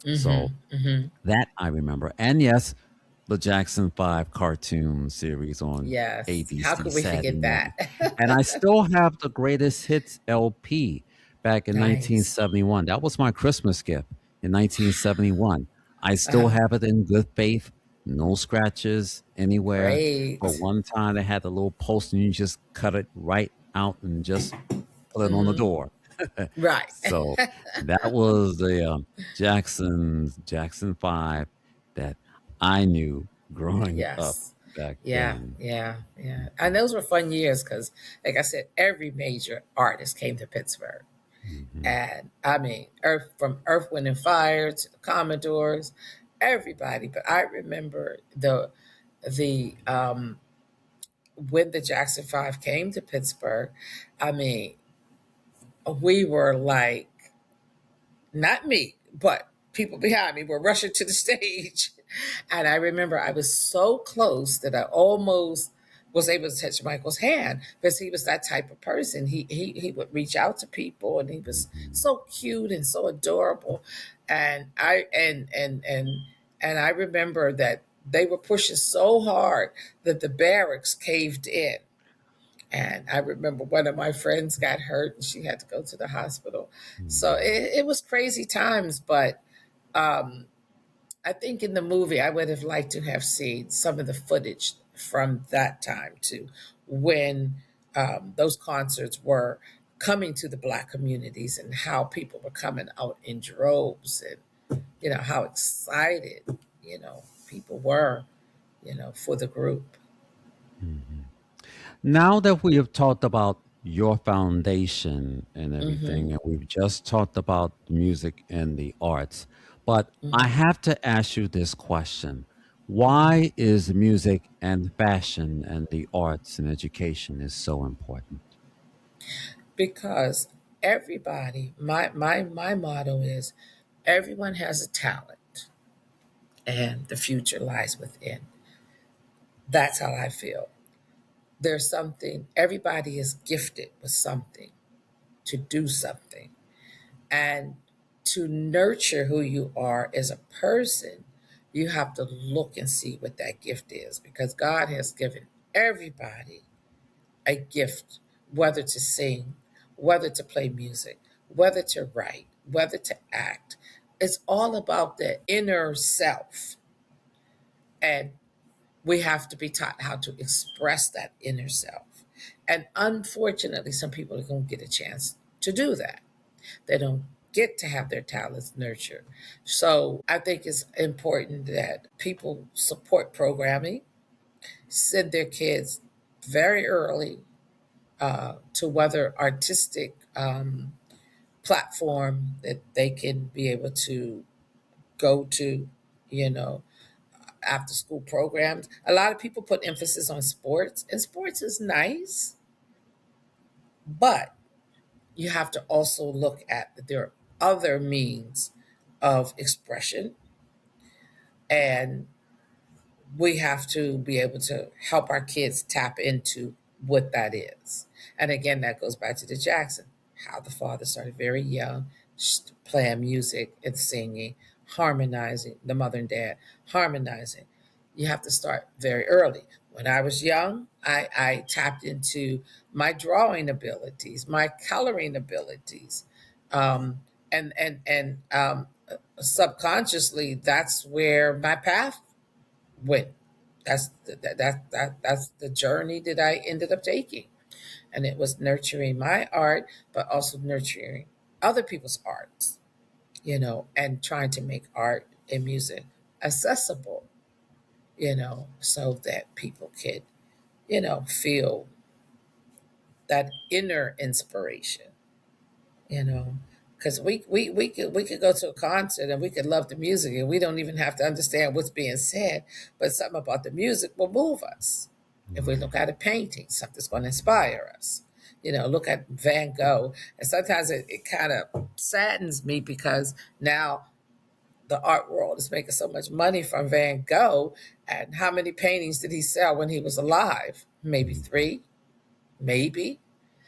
Hmm. So Hmm. that I remember. And yes, the Jackson 5 cartoon series on Yes. How ABC could we Saturday forget that? morning. And I still have the greatest hits LP back in Nice. 1971. That was my Christmas gift in 1971. I still Uh-huh. have it in good faith, no scratches anywhere. But Great. one time they had the little post and you just cut it right out and just put it on the Hmm. door. Right. So that was the Jackson 5 that I knew growing up Yes. back Yeah. then. Yeah. Yeah. And those were fun years because, like I said, every major artist came to Pittsburgh. Mhm. And I mean, from Earth, Wind, and Fire to the Commodores, everybody. But I remember the when the Jackson Five came to Pittsburgh. I mean, we were like, not me, but people behind me were rushing to the stage. And I remember I was so close that I almost was able to touch Michael's hand because he was that type of person. He would reach out to people and he was Mhm. so cute and so adorable. And I remember that they were pushing so hard that the barracks caved in. And I remember one of my friends got hurt and she had to go to the hospital. So Mhm. it was crazy times, but um, I think in the movie, I would have liked to have seen some of the footage from that time too, when those concerts were coming to the Black communities and how people were coming out in droves and, how excited, people were, for the group. Mhm. Now that we have talked about your foundation and Hmm. everything, and we've just talked about music and the arts, but I Hmm. have to ask you this question. Hmm. Why is music and fashion and the arts and education is so important? Because everybody, my motto is everyone has a talent and the future lies within. That's how I feel. There's something, everybody is gifted with something to do something. And to nurture who you are as a person, you have to look and see what that gift is because God has given everybody a gift, whether to sing, whether to play music, whether to write, whether to act. It's all about the inner self. And we have to be taught how to express that inner self. And unfortunately, some people are going to get a chance to do that. They don't get to have their talents nurtured. So I think it's important that people support programming, send their kids very early to whether artistic platform that they can be able to go to, you know, after school programs. A lot of people put emphasis on sports, and sports is nice, but you have to also look at that there are other means of expression, and we have to be able to help our kids tap into what that is. And again, that goes back to the Jackson, how the father started very young, playing music and singing, harmonizing, the mother and dad harmonizing. You have to start very early. When I was young, I tapped into my drawing abilities, my coloring abilities, um, and subconsciously, that's where my path went. That's the journey that I ended up taking, and it was nurturing my art, but also nurturing other people's arts, and trying to make art and music accessible, so that people could, feel that inner inspiration, you know, because we could go to a concert and we could love the music and we don't even have to understand what's being said, but something about the music will move us. If we Right. look at a painting, something's going to inspire us. Look at Van Gogh, and sometimes it kind of saddens me because now the art world is making so much money from Van Gogh. And how many paintings did he sell when he was alive? Maybe Mhm. three, maybe.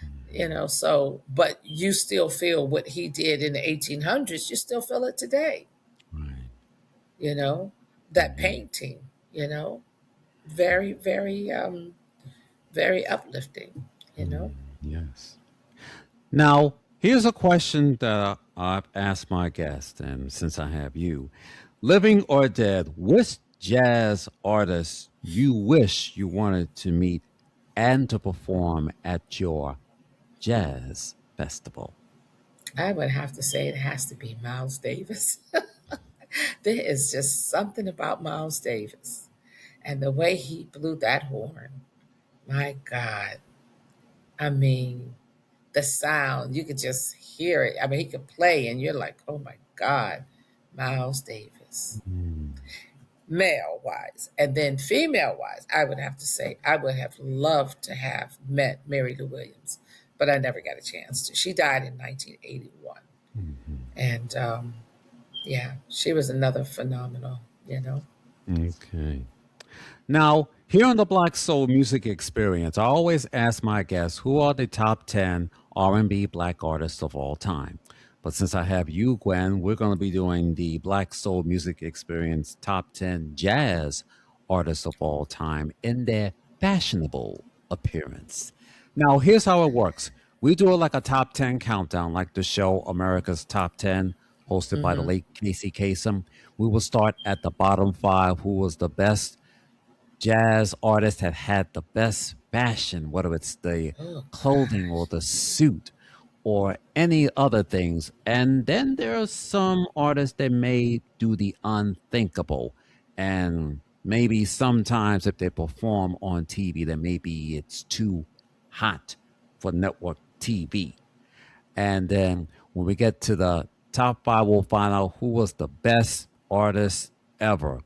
Mhm. So, but you still feel what he did in the 1800s, you still feel it today, Right. you know, that Mhm. painting, very, very, very uplifting, you know. Yes. Now, here's a question that I've asked my guest, and since I have you, living or dead, which jazz artist you wish you wanted to meet and to perform at your jazz festival? I would have to say it has to be Miles Davis. There is just something about Miles Davis and the way he blew that horn. My God. I mean, the sound, you could just hear it. I mean, he could play, and you're like, oh my God, Miles Davis. Mm. Male wise. And then female wise, I would have to say, I would have loved to have met Mary Lou Williams, but I never got a chance to. She died in 1981. Mhm. And yeah, she was another phenomenal. Okay. Now, here on the Black Soul Music Experience, I always ask my guests who are the top 10 R&B black artists of all time. But since I have you, Gwen, we're going to be doing the Black Soul Music Experience top 10 jazz artists of all time in their fashionable appearance. Now, here's how it works. We do it like a top 10 countdown, like the show America's Top 10, hosted by the Mm-hmm. late Casey Kasem. We will start at the bottom five, who was the best jazz artists had had the best fashion, whether it's the Oh, clothing or gosh. the suit or any other things. And then there are some artists that may do the unthinkable. And maybe sometimes if they perform on TV, then maybe it's too hot for network TV. And then when we get to the top five, we'll find out who was the best artist ever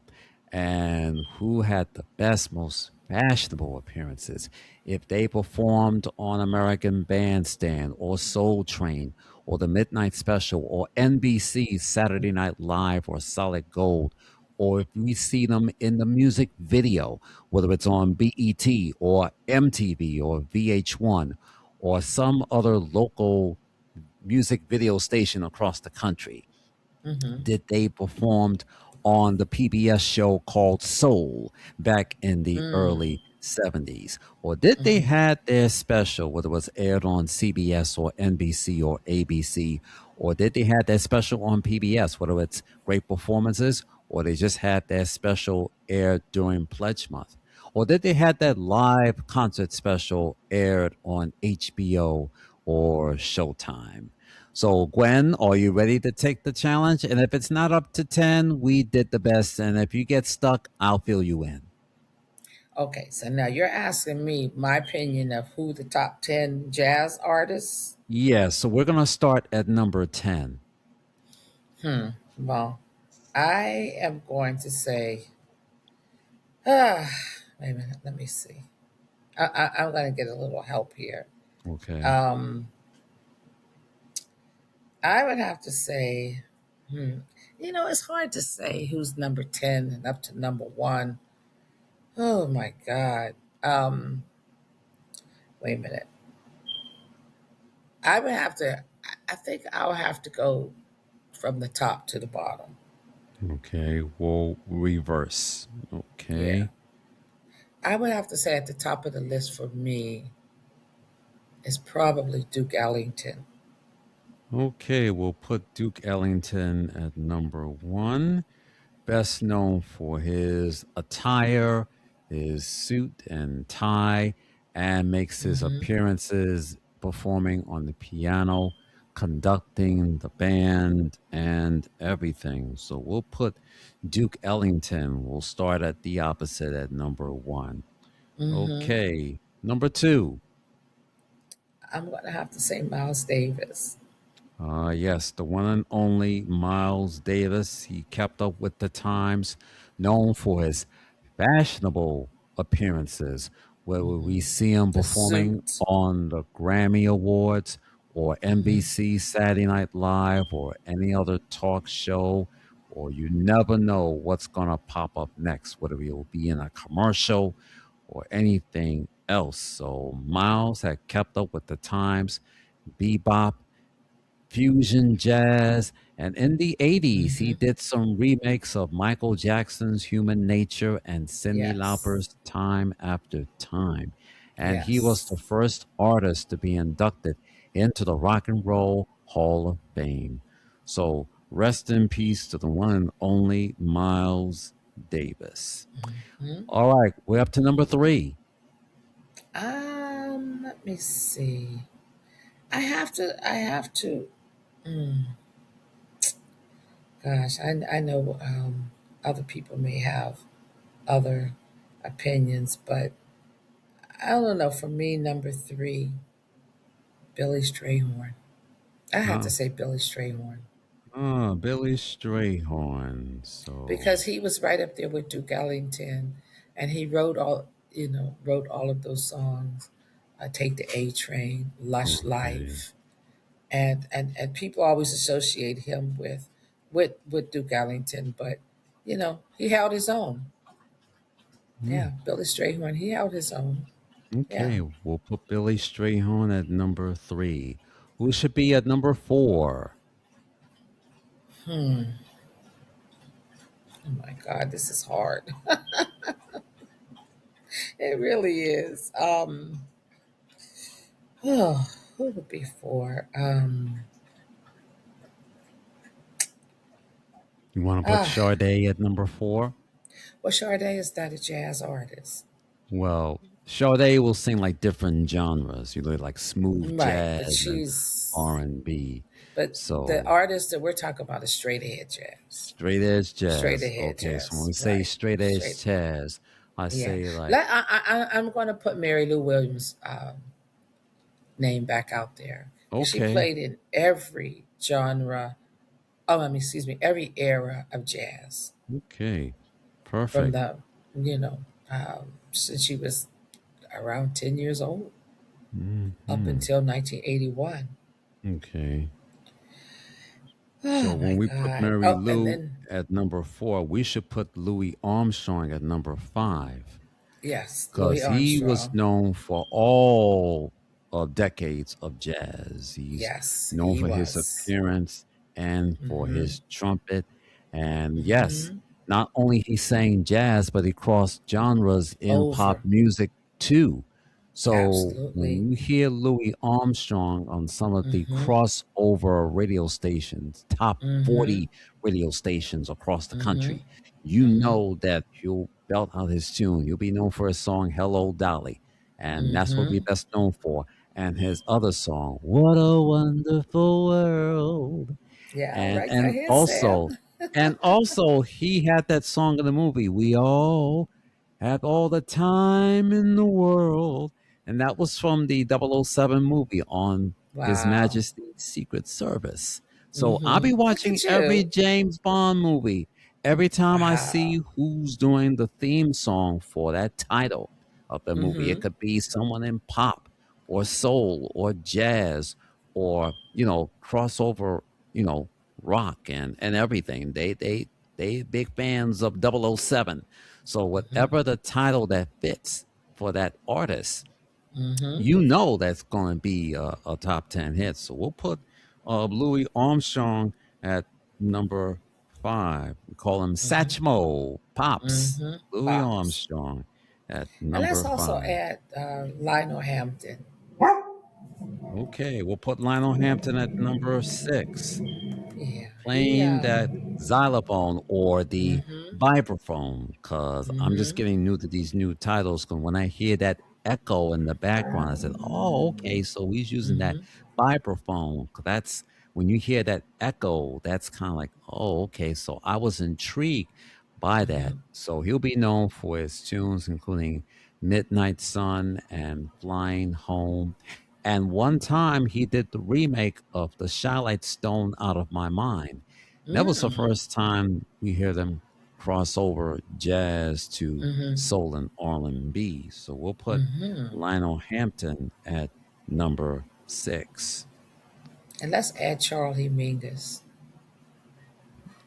and who had the best, most fashionable appearances. If they performed on American Bandstand or Soul Train or The Midnight Special or NBC's Saturday Night Live or Solid Gold, or if we see them in the music video, whether it's on BET or MTV or VH1 or some other local music video station across the country, Mm-hmm. did they performed on the PBS show called Soul back in the Mm. early 70s? Or did they Mm-hmm. had their special, whether it was aired on CBS or NBC or ABC, or did they had their special on PBS, whether it's great performances, or they just had their special aired during Pledge Month? Or did they had that live concert special aired on HBO or Showtime? So, Gwen, are you ready to take the challenge? And if it's not up to 10, we did the best. And if you get stuck, I'll fill you in. Okay, so now you're asking me my opinion of who the top 10 jazz artists. Yes, so we're going to start at number 10. Well, I am going to say, ah, wait a minute, let me see. I'm going to get a little help here. Okay. Um, I would have to say, hmm, it's hard to say who's number 10 and up to number one. Oh my God. Um, Wait a minute. I think I'll have to go from the top to the bottom. Okay, we'll reverse. Yeah. Okay. I would have to say at the top of the list for me is probably Duke Ellington. Okay, we'll put Duke Ellington at number one. Best known for his attire, his suit and tie, and makes his Mm-hmm. appearances performing on the piano, conducting the band, and everything. So we'll put Duke Ellington. We'll start at the opposite at number one. Mm-hmm. Okay, number two. I'm going to have to say Miles Davis. Yes, the one and only Miles Davis. He kept up with the times, known for his fashionable appearances, where we Mm-hmm. see him The performing suit. on the Grammy Awards or Mm-hmm. NBC Saturday Night Live or any other talk show, or you never know what's going to pop up next, whether he'll be in a commercial or anything else. So Miles had kept up with the times, bebop, fusion jazz, and in the 80s, he Mm-hmm. did some remakes of Michael Jackson's Human Nature and Cyndi Yes. Lauper's Time After Time. And he was the Yes. first artist to be inducted into the Rock and Roll Hall of Fame. So rest in peace to the one and only Miles Davis. Hmm. All right, we're up to number three. Let me see. I have to. Mm, gosh, I know other people may have other opinions, but I don't know. For me, number three, Billy Strayhorn. I had to Uh, say Billy Strayhorn Billy Strayhorn. So, because he was right up there with Duke Ellington, and he wrote all of those songs. Take the A Train, Lush okay. Life, and people always associate him with Duke Ellington, but he held his own. Hmm. Yeah, Billy Strayhorn, he held his own. Yeah. Okay, we'll put Billy Strayhorn at number three. Who should be at number four? Hmm. Oh my God, this is hard. It really is. Oh, who would be four? You want to put Ah, Sade at number four? well, Sade is not a jazz artist, Well, Sade will sing like different genres, you know, like smooth right? jazz But and she's R&B. but the So artist that we're talking about is straight ahead jazz. straight edge Straight jazz. ahead Okay, so when jazz, we say right? straight Straight. edge jazz, I Yeah. say like, I'm going to put Mary Lou Williams' name back out there because she okay, played in every genre. Oh, I mean, excuse me, every era of jazz okay, from perfect. the, you know, since she was around 10 years old up Hmm. until 1981. Okay. So Oh when my we put God. Mary Oh, and Lou then, at number four, we should put Louis Armstrong at number five yes, Louis because he was Armstrong. known for all decades of jazz. He's Yes, known he for his was. appearance and for Mm-hmm. his trumpet. And yes, Mm-hmm. not only he sang jazz, but he crossed genres in pop Over. music too. So Absolutely. when you hear Louis Armstrong on some of the Mm-hmm. crossover radio stations, top Mm-hmm. 40 radio stations across the Mm-hmm. country, you Mm-hmm. know that he'll belt out his tune. He'll be known for his song Hello Dolly, and that's what we're Mm-hmm. best known for. And his other song, What a Wonderful World. Yeah, And right. Go and ahead, also Sam. and also he had that song in the movie, We All Have All the Time in the World. And that was from the 007 movie on His Wow. Majesty's Secret Service. So I'll Mm-hmm. be Look watching at every you. James Bond movie. Every time I Wow. see who's doing the theme song for that title of the movie, it Mm-hmm. could be someone in pop or soul or jazz or, crossover, rock and everything. They big fans of 007. So Mm-hmm. whatever the title that fits for that artist, Mm-hmm. that's going to be a top 10 hit. So we'll put Louis Armstrong at number 5. We call him Mm-hmm. Satchmo, Pops, Mm-hmm. Louis Pops. Armstrong at And let's number also 5. add Lionel Hampton. Okay, we'll put Lionel Hampton at number 6, Yeah, he. playing that xylophone or the Mm-hmm. vibraphone, because I'm just Mm-hmm. getting new to these new titles. Because when I hear that echo in the background, I said, oh, okay, so he's using that Mm-hmm. vibraphone. 'Cause that's when you hear that echo, that's kind of like, oh, okay. So I was intrigued by that. Mm-hmm. So he'll be known for his tunes, including Midnight Sun and Flying Home. And one time he did the remake of the Shylight Stone Out of My Mind. That was the Mm-hmm. first time we hear them cross over jazz to Mm-hmm. soul and R&B. So we'll put Mm-hmm. Lionel Hampton at number 6. And let's add Charlie Mingus.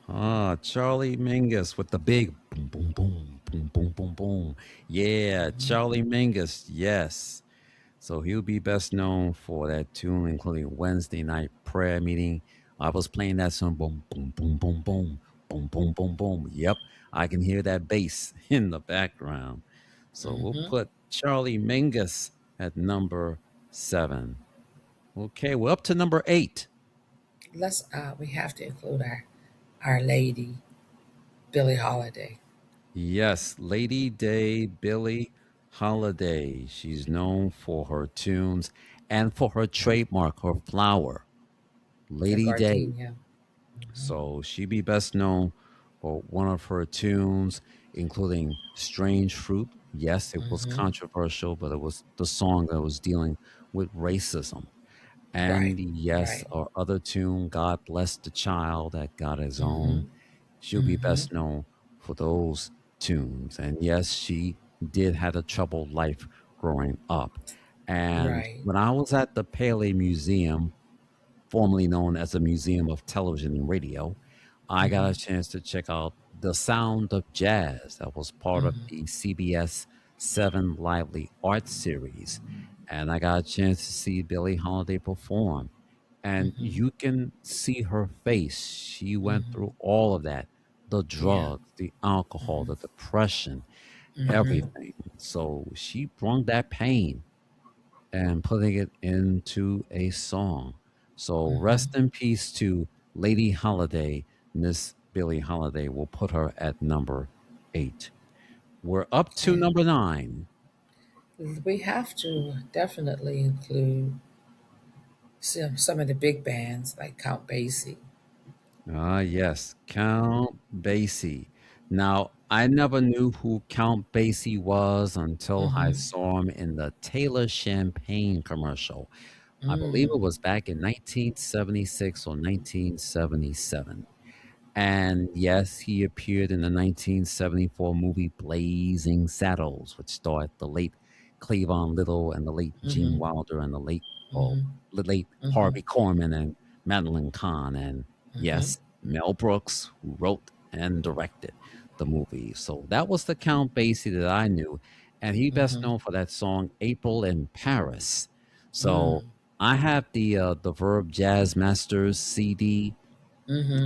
Ah, Charlie Mingus with the big boom, boom, boom, boom, boom, boom, boom. Yeah, Charlie Mingus, yes. So he'll be best known for that tune, including Wednesday night prayer meeting. I was playing that song, boom, boom, boom, boom, boom, boom, boom, boom, boom. Yep, I can hear that bass in the background. So we'll Mm-hmm. put Charlie Mingus at number 7. Okay, we're up to number 8. Let's. We have to include our lady, Billie Holiday. Yes, Lady Day Billie Holiday. She's known for her tunes and for her trademark, her flower, The Lady Day. gardenia. So she be best known for one of her tunes, including Strange Fruit. Yes, it was Mm-hmm. controversial, but it was the song that was dealing with racism. Right. And yes, Right. our other tune, God Bless the Child, that got his Mm-hmm. own. She'll be Mm-hmm. best known for those tunes. And yes, she did have a troubled life growing up. And Right. when I was at the Paley Museum, formerly known as the Museum of Television and Radio, I got a Mm-hmm. chance to check out The Sound of Jazz. That was part of Mm-hmm. the CBS 7 Lively Art Series. And I got a chance to see Billie Holiday perform. And Mm-hmm. you can see her face. She went Mm-hmm. through all of that, the Yeah. drugs, the alcohol, the depression, Mm-hmm. everything. So she brought that pain and putting it into a song. So Mm-hmm. rest in peace to Lady Holiday. Miss Billie Holiday will put her at number 8. We're up to And number 9. we have to definitely include some of the big bands like Count Basie. Ah, yes, Count Basie. Now, I never knew who Count Basie was until I Mm-hmm. saw him in the Taylor Champagne commercial. I believe Mm. it was back in 1976 or 1977. And yes, he appeared in the 1974 movie Blazing Saddles, which starred the late Cleavon Little and the late Gene Mm-hmm. Wilder and Mm-hmm. the late Mm-hmm. Harvey Korman and Madeline Kahn. And Mm-hmm. yes, Mel Brooks, who wrote and directed the movie. So that was the Count Basie that I knew. And he best Mm-hmm. known for that song April in Paris. Mm. So I have the Verb Jazz Masters CD,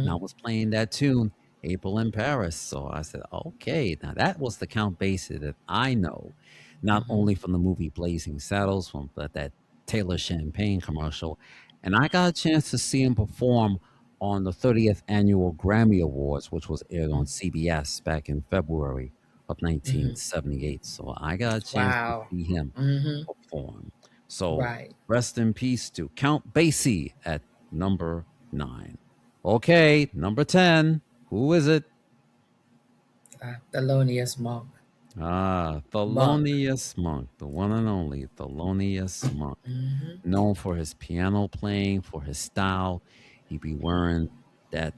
and Mm-hmm. I was playing that tune, April in Paris. So I said, okay, now that was the Count Basie that I know, not Mm-hmm. only from the movie Blazing Saddles, from that Taylor Champagne commercial. And I got a chance to see him perform on the 30th annual Grammy Awards, which was aired on CBS back in February of Mm-hmm. 1978. So I got a chance to Wow. see him Mm-hmm. perform. So Right. rest in peace to Count Basie at number 9. Okay, number 10. Who is it? Thelonious Monk. Ah, Monk. Thelonious Monk, the one and only Thelonious Monk. Mm-hmm. Known for his piano playing, for his style. He be wearing that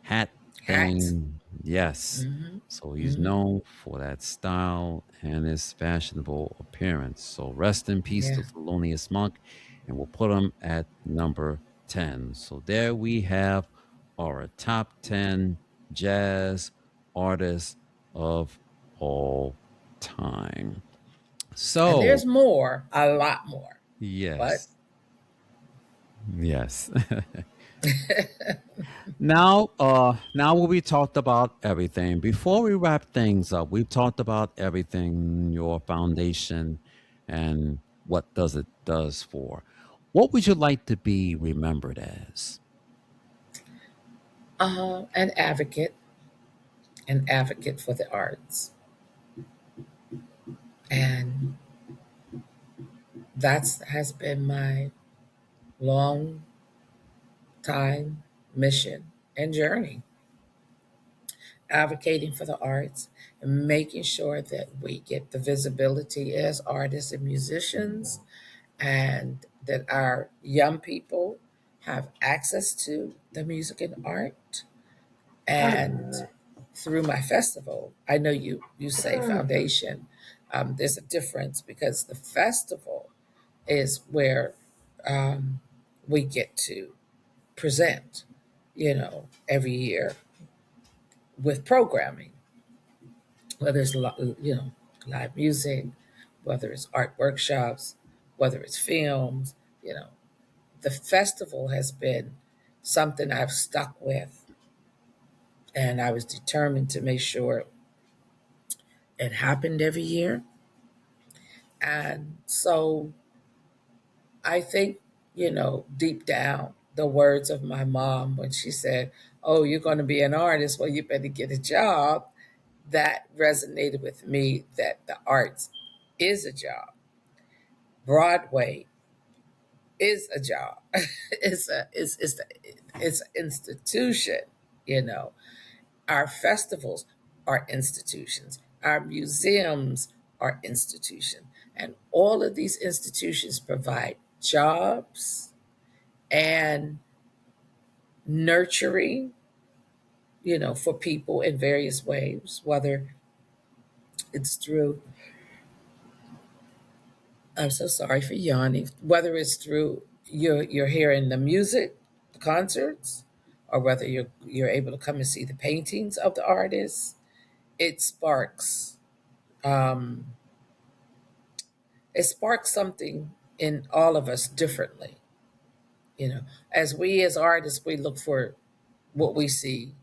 hat Hat. thing. Yes. Mm-hmm. So he's Mm-hmm. known for that style and his fashionable appearance. So rest in peace Yeah. to Thelonious Monk, and we'll put him at number 10. So there we have our top 10 jazz artists of all time. And So, there's more, a lot more. But yes. Yes. Now we talked about everything. Before we wrap things up, we've talked about everything, your foundation, and what does it does for. What would you like to be remembered as? An advocate, an advocate for the arts, and that's has been my long time mission and journey, advocating for the arts and making sure that we get the visibility as artists and musicians, and that our young people have access to the music and art. And through my festival, I know you say foundation. There's a difference because the festival is where we get to present, every year with programming, whether it's live music, whether it's art workshops, whether it's films. The festival has been something I've stuck with, and I was determined to make sure it happened every year. And so I think, deep down, the words of my mom when she said, "Oh, you're going to be an artist. Well, you better get a job." That resonated with me, that the arts is a job. Broadway is a job. It's an institution, you know. Our festivals are institutions. Our museums are institutions. And all of these institutions provide jobs and nurturing, for people in various ways, whether it's through, I'm so sorry for yawning, whether it's through you're hearing the music, the concerts, or whether you're able to come and see the paintings of the artists. It sparks um, it sparks something in all of us differently. As we as artists, we look for what we see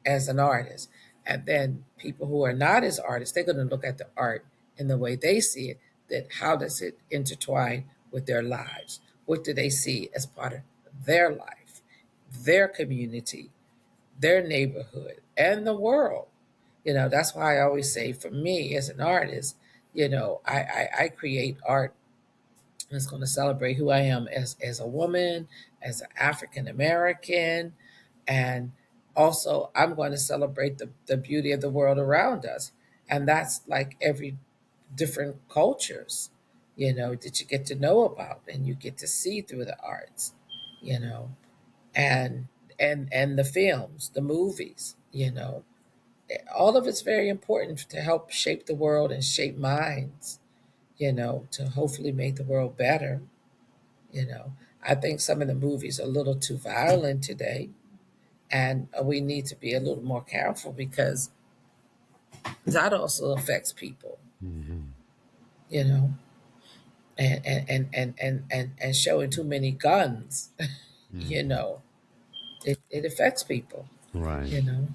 as an artist, and then people who are not as artists, they're going to look at the art in the way they see it. That how does it intertwine with their lives? What do they see as part of their life, their community, their neighborhood, and the world? That's why I always say, for me as an artist, I create art that's going to celebrate who I am as a woman, as an African American, and also I'm going to celebrate the beauty of the world around us. And that's like every different cultures, that you get to know about and you get to see through the arts, you know, and and the films, the movies, all of it's very important to help shape the world and shape minds, to hopefully make the world better. You know, I think some of the movies are a little too violent today, and we need to be a little more careful because that also affects people. Hmm. You know, and showing too many guns. you Hmm. know, it affects people. Right. You know,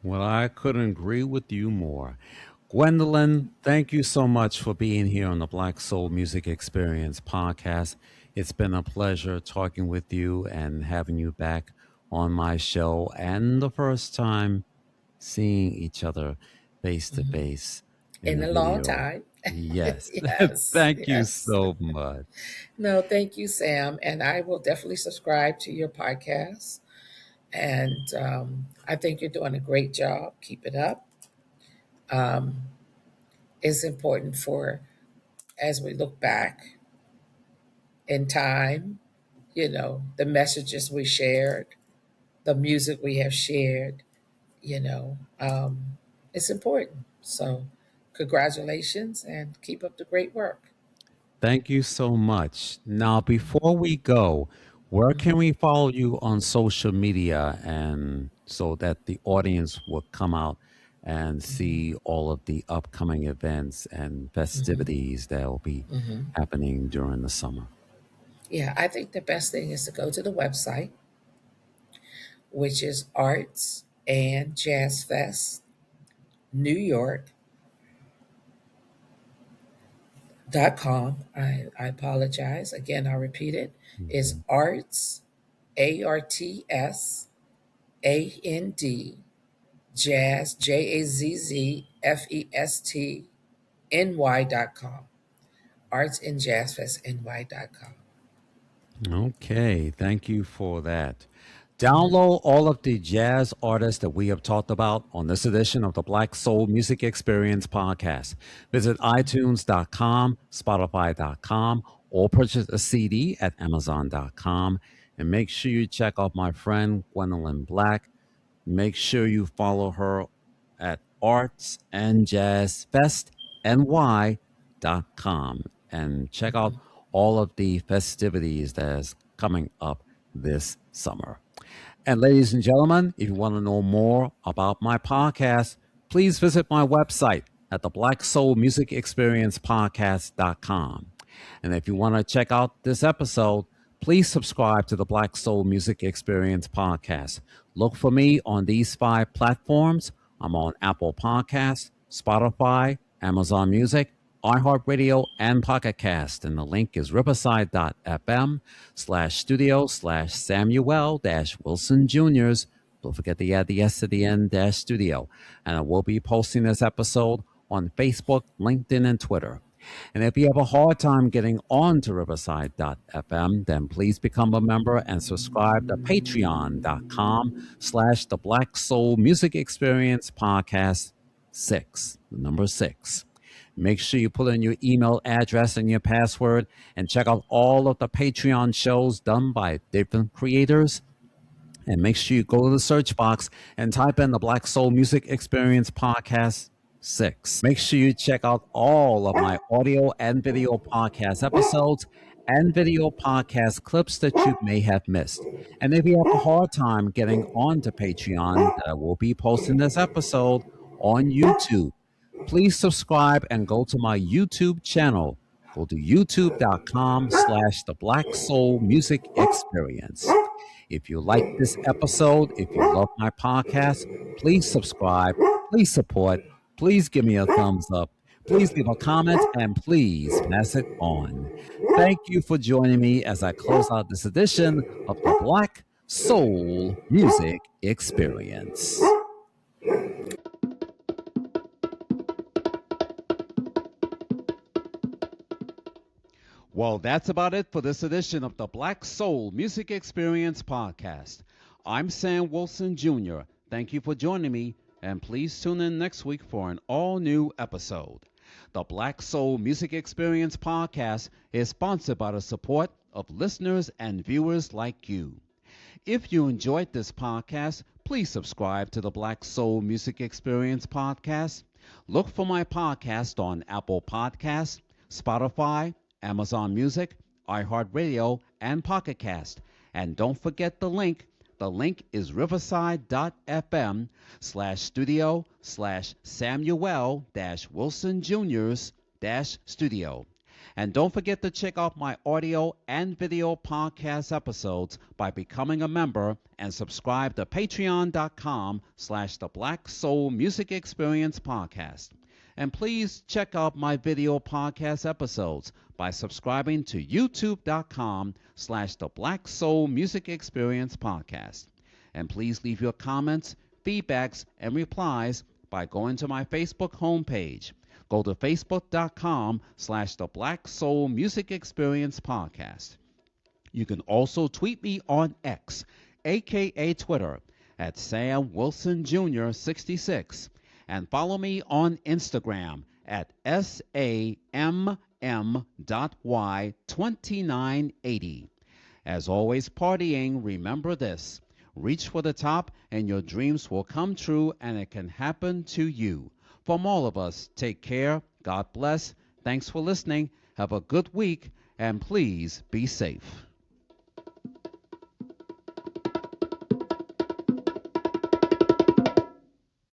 Well, I couldn't agree with you more. Gwendolyn, thank you so much for being here on the Black Soul Music Experience podcast. It's been a pleasure talking with you and having you back on my show, and the first time seeing each other face to mhm. face in In the a long video. time. Yes. Yes, Thank you yes. so much. No, thank you, Sam. And I will definitely subscribe to your podcast. And I think you're doing a great job. Keep it up. Um, it's important for, as we look back in time, the messages we shared, the music we have shared, you know, um, it's important. So, congratulations and keep up the great work. Thank you so much. Now, before we go, where can we follow you on social media and so that the audience will come out and see all of the upcoming events and Hmm. festivities that will be Hmm. happening during the summer? Yeah, I think the best thing is to go to the website, which is Arts and Jazz Fest, New York.com. I apologize. Again, I'll repeat it. Is Mhm. Arts, ARTSAND, Jazz, JAZZFESTNY.com. Arts and Jazz Fest NY.com. Okay, thank you for that. Download all of the jazz artists that we have talked about on this edition of the Black Soul Music Experience podcast. Visit iTunes.com, Spotify.com, or purchase a CD at Amazon.com. And make sure you check out my friend Gwendolyn Black. Make sure you follow her at Arts and Jazz Fest NY.com and check out all of the festivities that is coming up this summer. And ladies and gentlemen, if you want to know more about my podcast, please visit my website at the Black Soul Music Experience Podcast.com. And if you want to check out this episode, please subscribe to the Black Soul Music Experience Podcast. Look for me on these 5 platforms. I'm on Apple Podcasts, Spotify, Amazon Music, iHeartRadio, and Pocket Cast. And the link is riverside.fm/studio/Samuel-Wilson Jr.'s. Don't forget to add the S to the end dash studio. And I will be posting this episode on Facebook, LinkedIn, and Twitter. And if you have a hard time getting on to riverside.fm, then please become a member and subscribe to patreon.com/the Black Soul Music Experience Podcast 6, the number 6. Make sure you put in your email address and your password and check out all of the Patreon shows done by different creators. And make sure you go to the search box and type in the Black Soul Music Experience Podcast 6. Make sure you check out all of my audio and video podcast episodes and video podcast clips that you may have missed. And if you have a hard time getting onto Patreon, I will be posting this episode on YouTube. Please subscribe and go to my YouTube channel. Go to youtube.com/the Black Soul Music Experience. If you like this episode, if you love my podcast, please subscribe, please support, please give me a thumbs up, please leave a comment, and please pass it on. Thank you for joining me as I close out this edition of the Black Soul Music Experience. Well, that's about it for this edition of the Black Soul Music Experience podcast. I'm Sam Wilson Jr. Thank you for joining me, and please tune in next week for an all-new episode. The Black Soul Music Experience podcast is sponsored by the support of listeners and viewers like you. If you enjoyed this podcast, please subscribe to the Black Soul Music Experience podcast. Look for my podcast on Apple Podcasts, Spotify, Amazon Music, iHeartRadio, and Pocket Cast. And don't forget the link. The link is riverside.fm/studio/Samuel-Wilson Jr.'s-studio. And don't forget to check out my audio and video podcast episodes by becoming a member and subscribe to patreon.com/the Black Soul Music Experience podcast. And please check out my video podcast episodes by subscribing to youtube.com/the Black Soul Music Experience podcast. And please leave your comments, feedbacks, and replies by going to my Facebook homepage. Go to facebook.com/the Black Soul Music Experience podcast. You can also tweet me on X, aka Twitter, at Sam Wilson Jr. 66. And follow me on Instagram at SAMM.Y2980. As always, partying, remember this. Reach for the top and your dreams will come true, and it can happen to you. From all of us, take care. God bless. Thanks for listening. Have a good week, and please be safe.